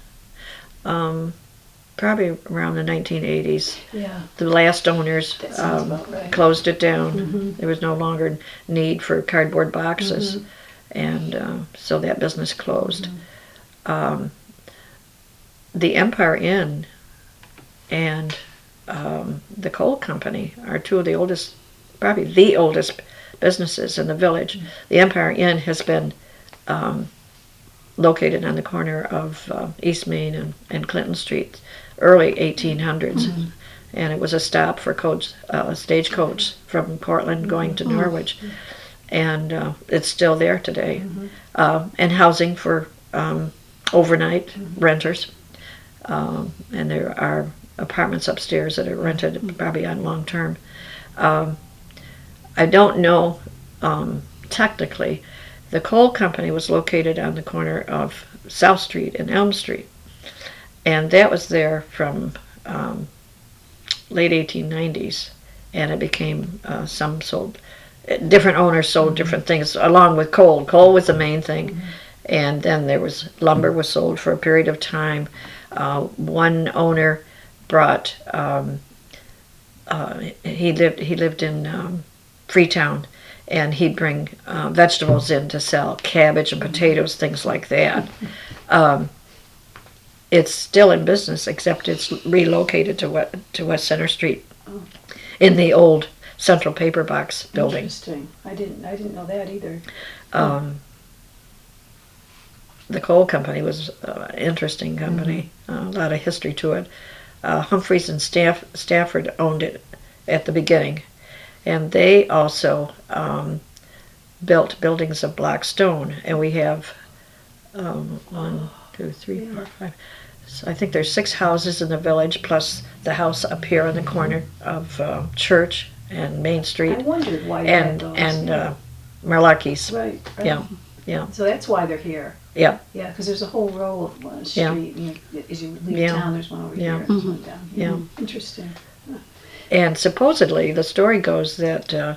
probably around the 1980s. Yeah. The last owners That sounds about right. closed it down. There was no longer need for cardboard boxes. And so that business closed. The Empire Inn and the coal company are two of the oldest, probably the oldest businesses in the village. The Empire Inn has been located on the corner of East Main and Clinton Street, early 1800s. And it was a stop for stagecoach from Cortland going to Norwich. And it's still there today. And housing for overnight renters. And there are apartments upstairs that are rented probably on long term. I don't know technically. The coal company was located on the corner of South Street and Elm Street. And that was there from late 1890s. And it became some sold. Different owners sold different things along with coal. Coal was the main thing, and then there was lumber was sold for a period of time. One owner brought he lived in Freetown, and he'd bring vegetables in to sell, cabbage and potatoes, things like that. It's still in business, except it's relocated to West Center Street in the old Central Paper Box building. Interesting. I didn't know that either. The coal company was an interesting company. A lot of history to it. Humphreys and Stafford owned it at the beginning, and they also built buildings of black stone. And we have 1, 2, 3, 4, 5, I think there's 6 houses in the village, plus the house up here on the corner of Church and Main I Street, wondered why you had those. Marlaki's. Right. Yeah. So that's why they're here. Yeah. Yeah, because there's a whole row of one street. Yeah. And as you leave Yeah. town, there's one over Yeah. here. There's one down here. Yeah. Interesting. And supposedly, the story goes that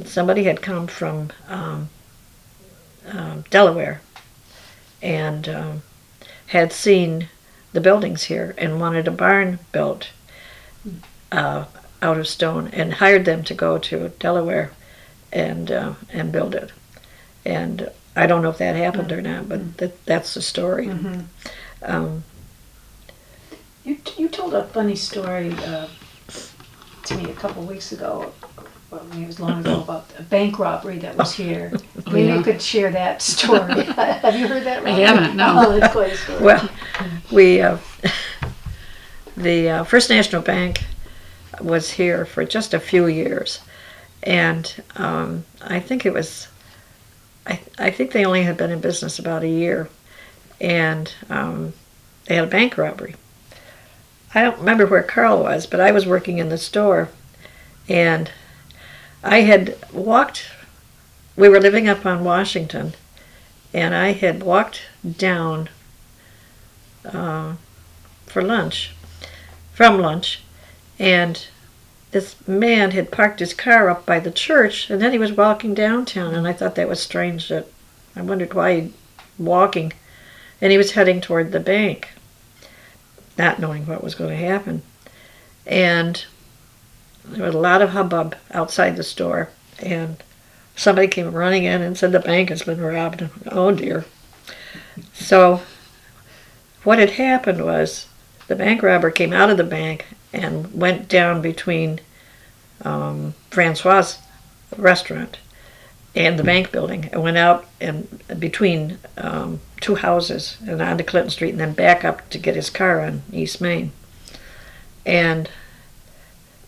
somebody had come from Delaware and had seen the buildings here and wanted a barn built out of stone, and hired them to go to Delaware and build it. And I don't know if that happened or not, but that's the story. You told a funny story to me a couple of weeks ago, well, maybe it was long ago, about a bank robbery that was here. Maybe you could share that story. Have you heard that? I haven't, no. Oh, that's quite a story. Well, we the First National Bank was here for just a few years, and I think it was. I think they only had been in business about a year, and they had a bank robbery. I don't remember where Carl was, but I was working in the store, and I had walked. We were living up on Washington, and I had walked down from lunch, and this man had parked his car up by the church, and then he was walking downtown, and I thought that was strange. That I wondered why he walking, and he was heading toward the bank, not knowing what was going to happen. And there was a lot of hubbub outside the store, and somebody came running in and said the bank has been robbed. Oh dear. So what had happened was the bank robber came out of the bank and went down between Francois' restaurant and the bank building, and went out and between 2 houses and onto Clinton Street, and then back up to get his car on East Main. And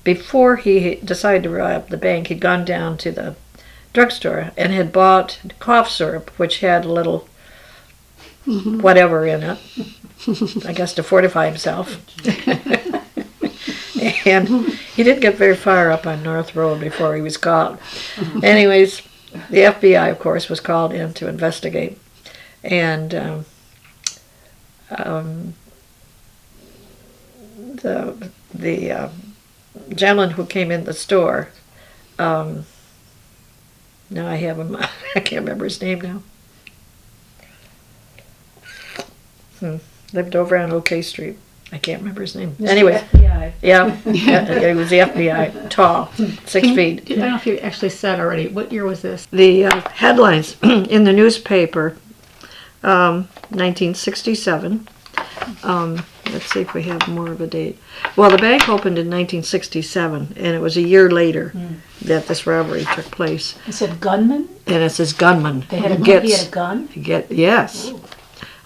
before he decided to rob the bank, he'd gone down to the drugstore and had bought cough syrup, which had a little whatever in it, I guess to fortify himself. And he didn't get very far up on North Road before he was caught. Anyways, the FBI, of course, was called in to investigate. And the gentleman who came in the store, now I have him, I can't remember his name now. Lived over on OK Street. I can't remember his name. Anyway, FBI. yeah, he was the FBI, tall, 6 feet. I don't know if you actually said already. What year was this? The headlines in the newspaper, 1967. Let's see if we have more of a date. Well, the bank opened in 1967, and it was a year later that this robbery took place. It said gunman? And it says gunman. He had a gun? Yes.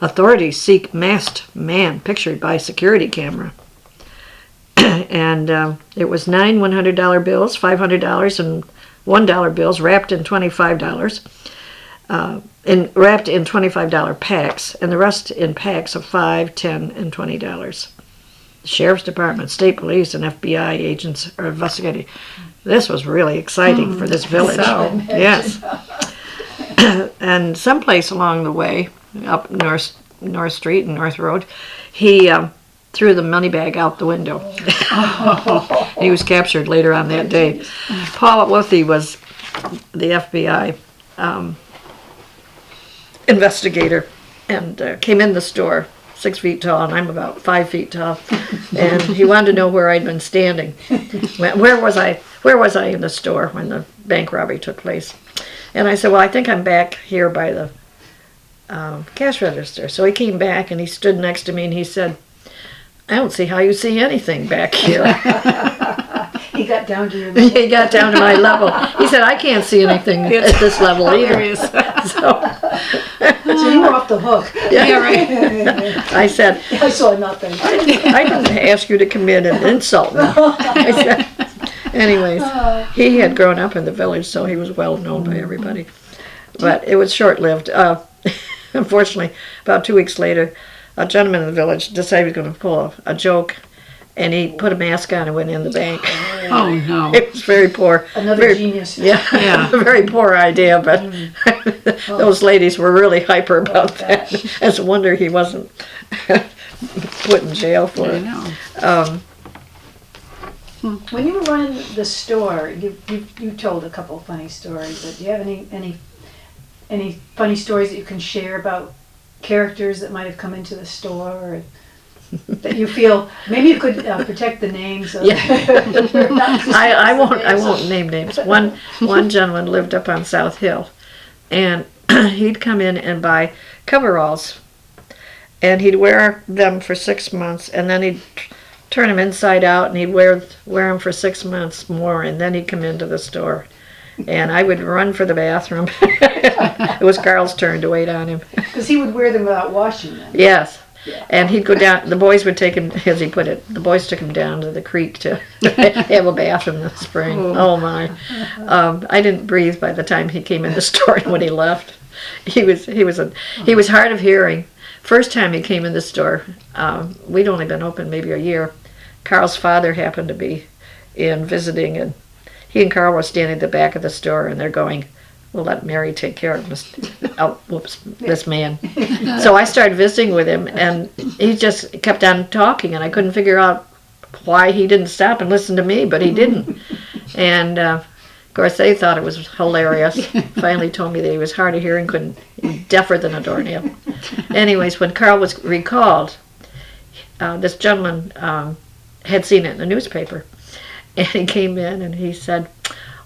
Authorities seek masked man pictured by security camera. And it was 9 $100 bills, $500, and $1 bills wrapped in $25. Wrapped in $25 packs, and the rest in packs of $5, $10, and $20. The Sheriff's Department, State Police, and FBI agents are investigating. This was really exciting for this village. Yes. And someplace along the way, up North Street and North Road, he threw the money bag out the window. He was captured later on that day. Paul Wothy was the FBI investigator, and came in the store, 6 feet tall, and I'm about 5 feet tall, and he wanted to know where I'd been standing. Where was I in the store when the bank robbery took place? And I said, well, I think I'm back here by the cash register. So he came back and he stood next to me and he said, I don't see how you see anything back here. He got down to your level. He got down to my level. He said, I can't see anything at this level either. So you were off the hook. Yeah, right. I said, I saw nothing. I didn't ask you to come in and insult me. I said, anyways, he had grown up in the village, so he was well known by everybody. But it was short-lived. unfortunately, about 2 weeks later, a gentleman in the village decided he was going to pull a joke, and he put a mask on and went in the bank. Oh, no. It was very poor. Another genius. Yeah, a very poor idea, but those ladies were really hyper about that. It's a wonder he wasn't put in jail for I it. know. When you were running the store, you told a couple of funny stories, but do you have any funny stories that you can share about characters that might have come into the store, or that you feel maybe you could protect the names of? I won't name names. One gentleman lived up on South Hill, and he'd come in and buy coveralls, and he'd wear them for 6 months, and then he'd turn them inside out, and he'd wear them for 6 months more, and then he'd come into the store, and I would run for the bathroom. It was Carl's turn to wait on him. Because he would wear them without washing them. Yes. Yeah. And he'd go down, the boys would take him, as he put it, the boys took him down to the creek to have a bath in the spring. Oh my. I didn't breathe by the time he came in the store, and when he left. He was hard of hearing. First time he came in the store, we'd only been open maybe a year. Carl's father happened to be in visiting, and he and Carl were standing at the back of the store, and they're going, "We'll let Mary take care of this man." So I started visiting with him, and he just kept on talking, and I couldn't figure out why he didn't stop and listen to me, but he didn't. And of course, they thought it was hilarious. Finally told me that he was hard of hearing, deafer than a doornail. Anyways, when Carl was recalled, this gentleman had seen it in the newspaper, and he came in and he said,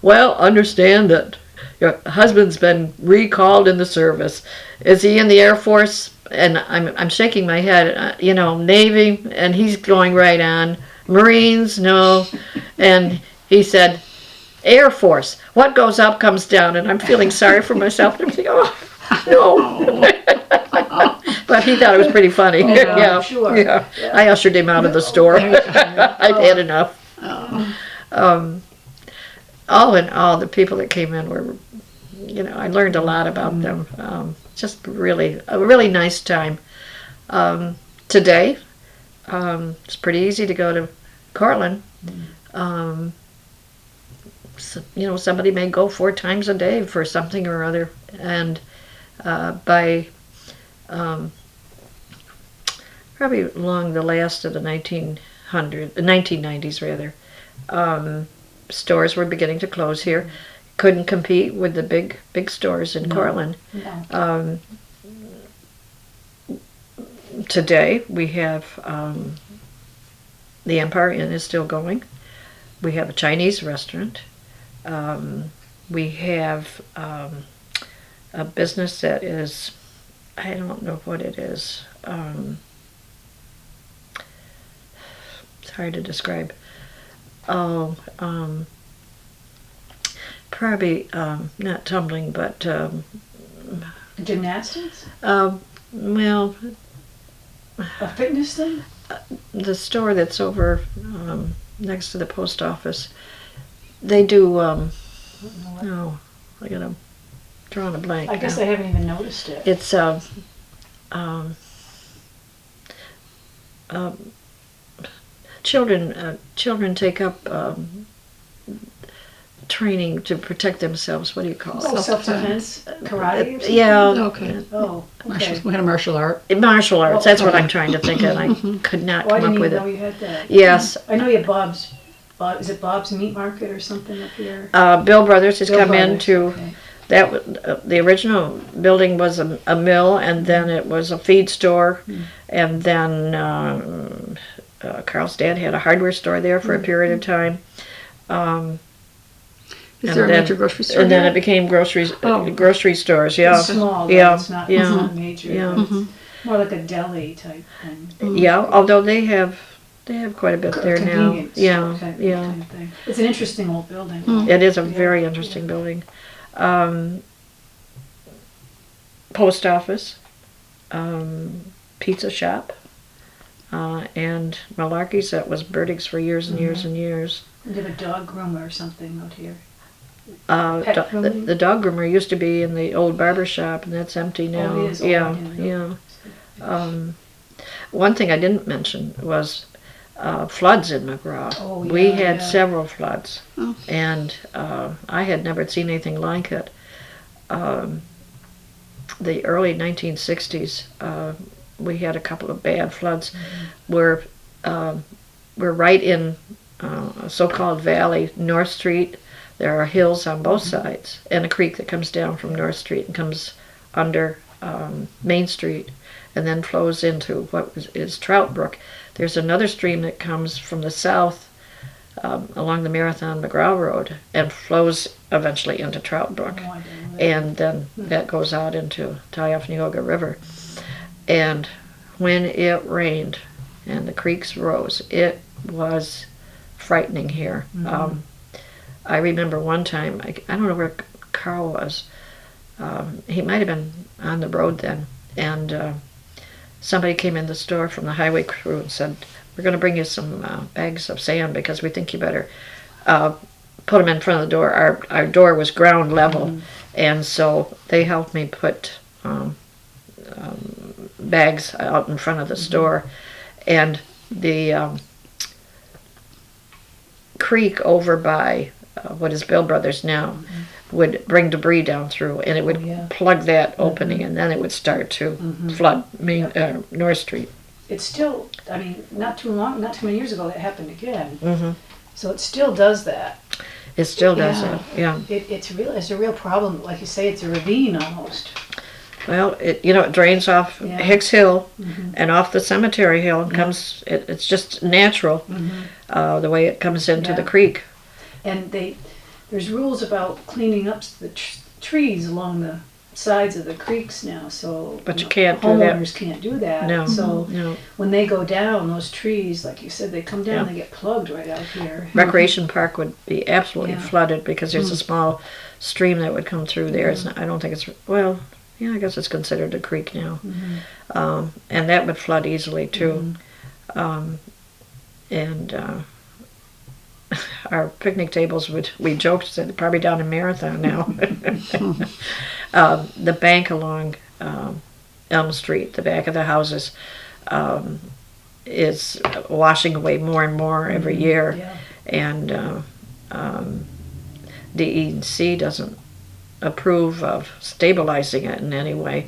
"Well, understand that your husband's been recalled in the service. Is he in the Air Force?" And I'm shaking my head. Navy, and he's going right on. Marines, no. And he said, "Air Force. What goes up comes down." And I'm feeling sorry for myself. And I'm thinking, oh, no. But he thought it was pretty funny. Yeah, sure. Yeah. I ushered him out of the store. I'd had enough. All in all, the people that came in were, I learned a lot about them. Just really, a really nice time. Today, it's pretty easy to go to Cortland. Somebody may go 4 times a day for something or other, and by probably along the last of the 1990s rather, stores were beginning to close here. Couldn't compete with the big stores in Cortland. No. Today we have the Empire Inn is still going. We have a Chinese restaurant. We have a business that is, I don't know what it is. It's hard to describe. Probably not tumbling, but Gymnastics? Well, A fitness thing? the store that's over next to the post office, they do. No, I gotta draw on a blank. I guess now. I haven't even noticed it. It's children take up training to protect themselves. What do you call it? Oh, self-defense? Karate or something? Yeah. Okay. Oh, okay. We had a martial art. Martial arts. That's what Okay. I'm trying to think of. I could not Oh, I come didn't up with even know it. you had that. Yes. I know you have Bob's, is it Bob's Meat Market or something up here? Bill Brothers has Bill come Brothers, into okay. that. The original building was a mill, and then it was a feed store, and then Carl's dad had a hardware store there for a period of time. Is there a major grocery store And then here? it became grocery stores. Yeah, It's small, but yeah, it's not, yeah. it's not major. Yeah. But it's more like a deli type thing. Yeah. Although they have quite a bit there now. Convenience Yeah, type yeah. thing. It's an interesting old building. It is a very interesting building. Post office, pizza shop, and Malarkey's. That was Burdick's for years and years and years. And you have a dog groomer or something out here. Pet grooming? The dog groomer used to be in the old barber shop, and that's empty now. Oh, it is. Yeah. One thing I didn't mention was floods in McGraw. Oh, We yeah, had yeah. several floods, Oh. and I had never seen anything like it. The early 1960s, we had a couple of bad floods. We're right in a so-called valley, North Street. There are hills on both sides, and a creek that comes down from North Street and comes under Main Street, and then flows into what is Trout Brook. There's another stream that comes from the south along the Marathon McGraw Road and flows eventually into Trout Brook. Oh, I didn't know that. And then that goes out into Tioughnioga River. And when it rained and the creeks rose, it was frightening here. I remember one time, I don't know where Carl was. He might have been on the road then. And somebody came in the store from the highway crew and said, "We're going to bring you some bags of sand because we think you better put them in front of the door." Our door was ground level, and so they helped me put bags out in front of the store. And the creek over by what is Bill Brothers now would bring debris down through, and it would plug that opening, and then it would start to flood North Street. It's still, I mean, not too many years ago that happened again. So it still does that. It still does that, yeah. It's a real problem. Like you say, it's a ravine almost. Well, it drains off Hicks Hill and off the Cemetery Hill and comes. It's just natural the way it comes into the creek. And there's rules about cleaning up the trees along the sides of the creeks now. So But you can't do that. homeowners can't do that. No. So No. when they go down, those trees, like you said, they come down, they get plugged right out here. Recreation Park would be absolutely Yeah. flooded because there's a small stream that would come through there. It's not, I don't think it's, well, yeah, I guess it's considered a creek now. And that would flood easily too. Our picnic tables we joked that they're probably down in Marathon now. The bank along Elm Street, the back of the houses, is washing away more and more every year. Yeah. And the EC doesn't approve of stabilizing it in any way.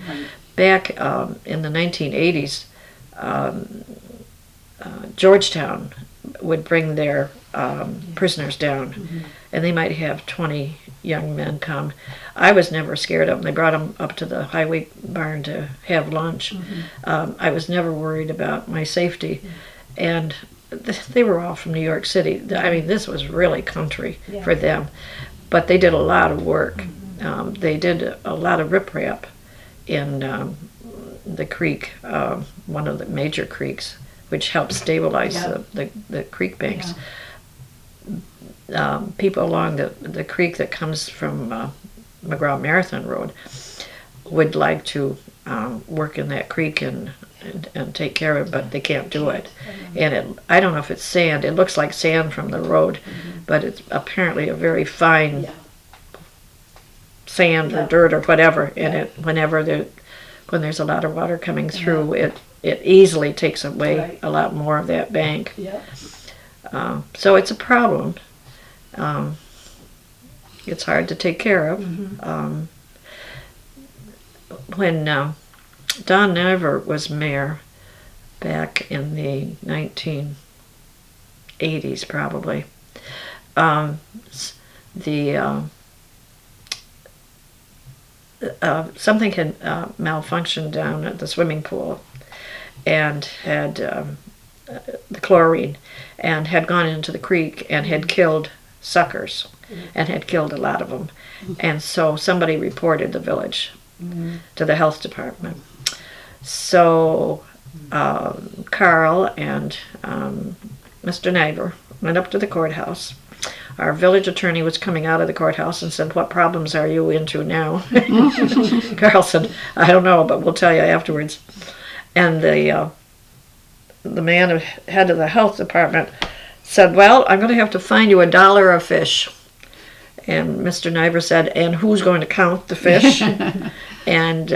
Back in the 1980s, Georgetown would bring their prisoners down, and they might have 20 young men come. I was never scared of them. They brought them up to the highway barn to have lunch. I was never worried about my safety, and they were all from New York City. I mean, this was really country for them, but they did a lot of work. They did a lot of riprap in the creek, one of the major creeks, which helped stabilize the creek banks. People along the creek that comes from McGraw Marathon Road would like to work in that creek and take care of it, but they can't do it. And I don't know if it's sand. It looks like sand from the road, but it's apparently a very fine sand or dirt or whatever. And when there's a lot of water coming through, it easily takes away a lot more of that bank. So it's a problem. It's hard to take care of. When Don Never was mayor back in the 1980s, probably, something had malfunctioned down at the swimming pool, and had the chlorine, and had gone into the creek and had killed suckers, and had killed a lot of them. And so somebody reported the village to the health department. So Carl and Mr. Nagler went up to the courthouse. Our village attorney was coming out of the courthouse and said, "What problems are you into now?" Carl said, "I don't know, but we'll tell you afterwards." And the man who head of the health department said, "Well, I'm going to have to find you $1 a fish." And Mr. Niver said, "And who's going to count the fish?" And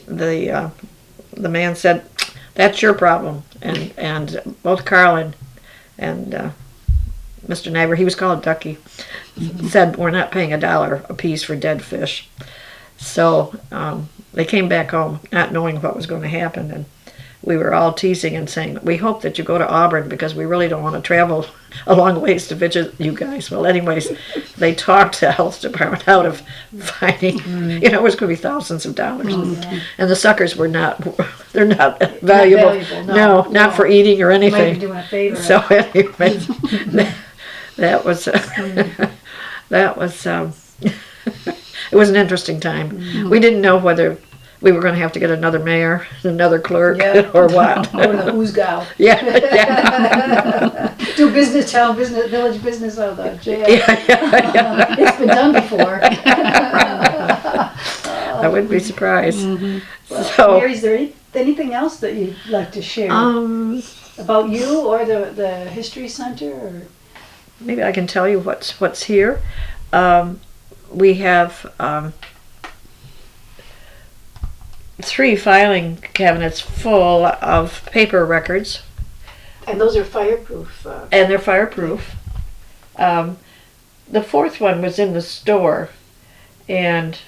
the man said, "That's your problem." And both Carl and Mr. Niver, he was called Ducky, said, "We're not paying $1 a piece for dead fish." So they came back home not knowing what was going to happen, and we were all teasing and saying, "We hope that you go to Auburn because we really don't want to travel a long ways to visit you guys." Well, anyways, they talked the health department out of finding, it was going to be thousands of dollars. And the suckers were they're not valuable. No, not for eating or anything. Might be doing a favor. So anyway, that was, it was an interesting time. We didn't know whether we were going to have to get another mayor, another clerk, or what. Or the who's gal. Yeah. Do village business out of the jail. Yeah. It's been done before. I wouldn't be surprised. Well, So, Mary, is there anything else that you'd like to share about you or the History Center? Or? maybe I can tell you what's here. We have 3 filing cabinets full of paper records. And those are fireproof. And they're fireproof. The 4th one was in the store, and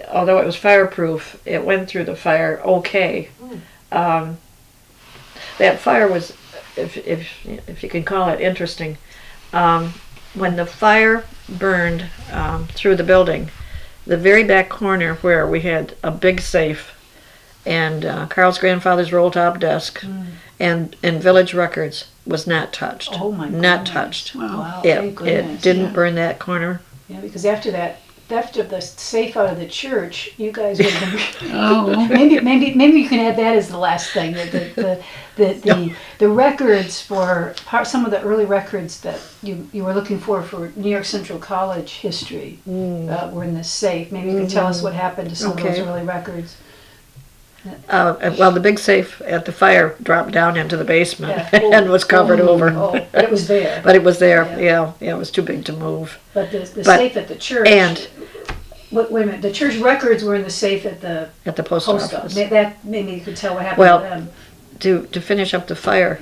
although it was fireproof, it went through the fire okay. That fire was, if you can call it interesting, when the fire burned through the building, the very back corner where we had a big safe and Carl's grandfather's roll-top desk and village records was not touched. Oh my God. Not touched. Wow. It didn't burn that corner. Yeah, because after that theft of the safe out of the church, you guys would have been. Oh. maybe you can add that as the last thing. The records for some of the early records that you were looking for New York Central College history were in this safe. Maybe you can tell us what happened to some of those early records. Well, the big safe at the fire dropped down into the basement and was covered over. Oh, but it was there. But it was there. Yeah, it was too big to move. But the safe at the church. And wait a minute. The church records were in the safe at the post office. That maybe you could tell what happened to them. To finish up the fire,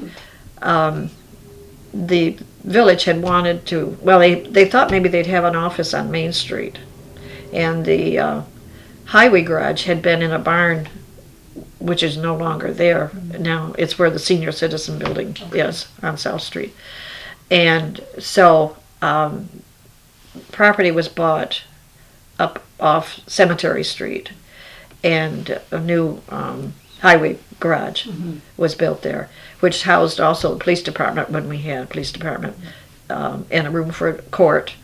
the village had wanted to. Well, they thought maybe they'd have an office on Main Street, and the highway garage had been in a barn, which is no longer there. Now it's where the senior citizen building is on South Street. And so property was bought up off Cemetery Street, and a new highway garage was built there, which housed also the police department when we had a police department, and a room for court,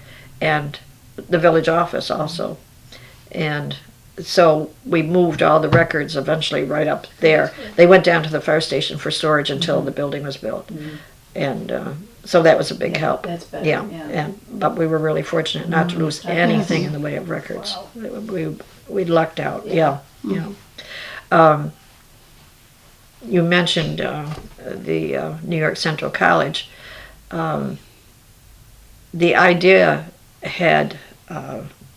and the village office also. And so we moved all the records eventually right up there. They went down to the fire station for storage until the building was built. And so that was a big help. That's better. But we were really fortunate not to lose anything in the way of records. Wow. We lucked out. Yeah. You mentioned the New York Central College. The idea had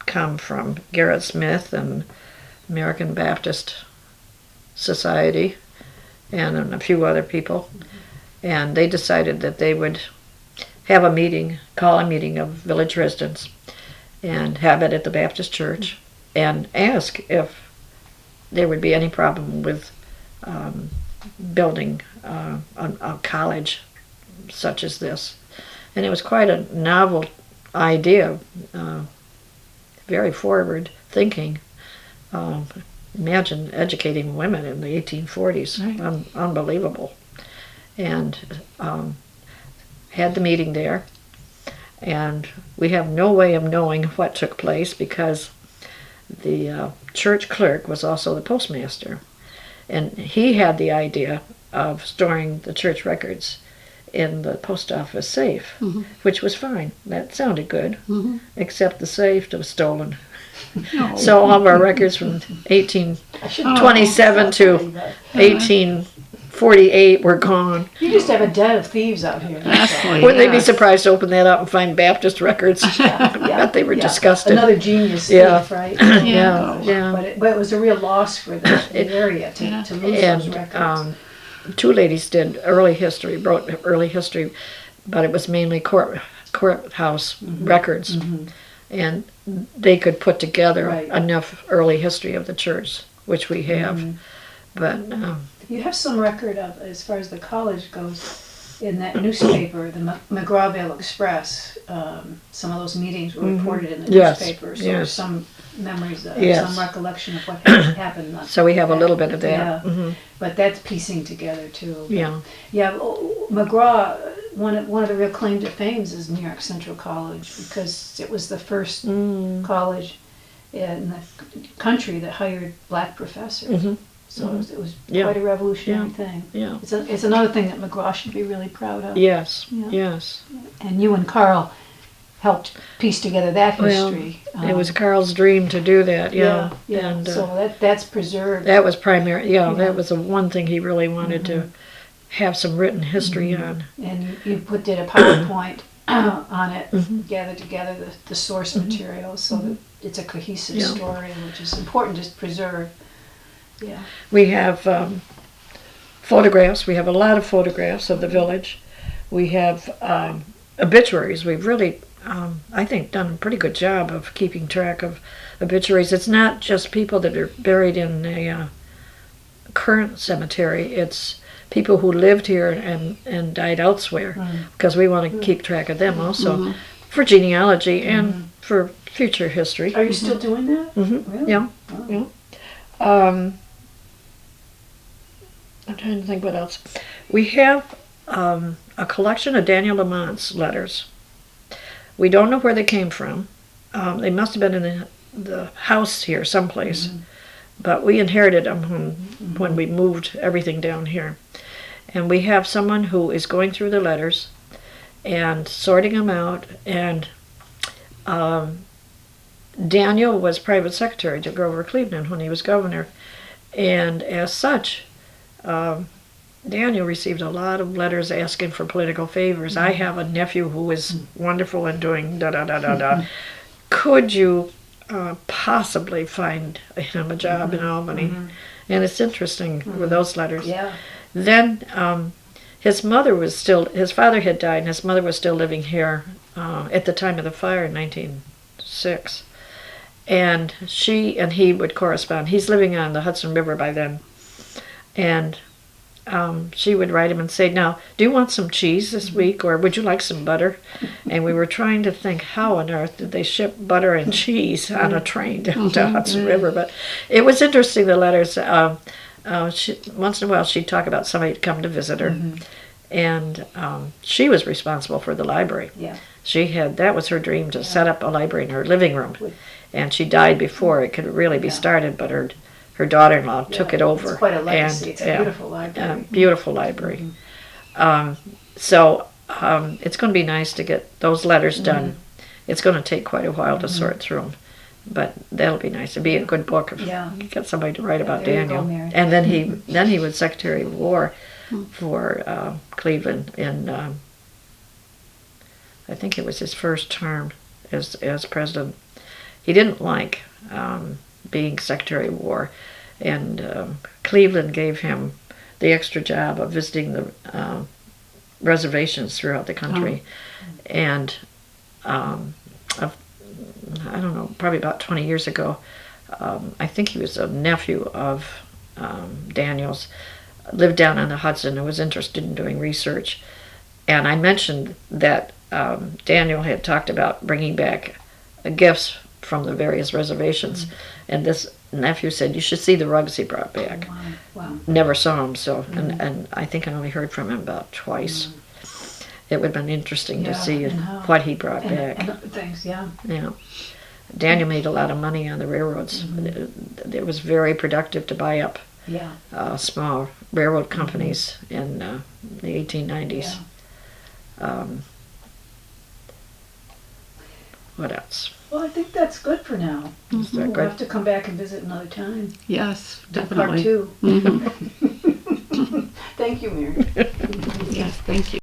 come from Garrett Smith and American Baptist Society and a few other people, and they decided that they would have a meeting, call a meeting of village residents, and have it at the Baptist church, and ask if there would be any problem with building a college such as this. And it was quite a novel idea, very forward thinking. Imagine educating women in the 1840s. Right. Unbelievable. And had the meeting there, and we have no way of knowing what took place because the church clerk was also the postmaster, and he had the idea of storing the church records in the post office safe, which was fine. That sounded good, except the safe was stolen. So all of our records from 1827 to 1840 48 were gone. You just have a den of thieves out here. Exactly. Wouldn't they be surprised to open that up and find Baptist records? I bet they were disgusted. Another genius Yeah. thief, right? Yeah. But it was a real loss for the area to lose those And records. two ladies did wrote early history, but it was mainly courthouse records. And they could put together enough early history of the church, which we have. But you have some record of, as far as the college goes, in that newspaper, the McGraw Express. Some of those meetings were reported in the newspaper, so there's some memories, some recollection of what happened. So we have a little bit of that. Yeah, but that's piecing together too. Yeah. McGraw. One of the real claim to fame is New York Central College, because it was the first college in the country that hired black professors. So it was quite a revolutionary thing. Yeah. It's another thing that McGraw should be really proud of. Yes. Yeah. Yes. And you and Carl helped piece together that history. It was Carl's dream to do that. Yeah. And so that's preserved. That was primary. Yeah. That was the one thing he really wanted to have some written history on. And you did a PowerPoint on it, gathered together the source material so that it's a cohesive story, which is important to preserve. Yeah. We have photographs. We have a lot of photographs of the village. We have obituaries. We've really, I think, done a pretty good job of keeping track of obituaries. It's not just people that are buried in a current cemetery. It's people who lived here and died elsewhere, because we want to keep track of them also for genealogy and for future history. Are you still doing that? Really? Yeah. Wow. Yeah. I'm trying to think what else. We have a collection of Daniel Lamont's letters. We don't know where they came from. They must have been in the house here someplace, but we inherited them when we moved everything down here. And we have someone who is going through the letters and sorting them out. And Daniel was private secretary to Grover Cleveland when he was governor. And as such, Daniel received a lot of letters asking for political favors. I have a nephew who is wonderful in doing da-da-da-da-da. Could you possibly find him a job in Albany? And it's interesting with those letters. Yeah. Then his father had died, and his mother was still living here at the time of the fire in 1906. And she and he would correspond. He's living on the Hudson River by then. And she would write him and say, "Now, do you want some cheese this week, or would you like some butter?" And we were trying to think, how on earth did they ship butter and cheese on a train down to Hudson River? But it was interesting, the letters. Once in a while, she'd talk about somebody to come to visit her. And she was responsible for the library. Yeah. That was her dream, to set up a library in her living room. And she died before it could really be started, but her daughter-in-law took it over. It's quite a legacy. It's a beautiful library. Beautiful library. So it's going to be nice to get those letters done. It's going to take quite a while to sort through them, but that'll be nice. It'd be a good book if you get somebody to write about Daniel. And then he was Secretary of War for Cleveland in I think it was his first term as president. He didn't like being Secretary of War, and Cleveland gave him the extra job of visiting the reservations throughout the country. And I don't know, probably about 20 years ago, I think he was a nephew of Daniel's, lived down on the Hudson and was interested in doing research. And I mentioned that Daniel had talked about bringing back gifts from the various reservations, and this nephew said, "You should see the rugs he brought back." Wow. Never saw him, so and I think I only heard from him about twice. It would have been interesting to see what he brought back. And other things, yeah. Daniel made a lot of money on the railroads. It was very productive to buy up small railroad companies in the 1890s. What else? Well, I think that's good for now. We'll Good? have to come back and visit another time. Yes, definitely. Part 2. Thank you, Mary. Yes, thank you.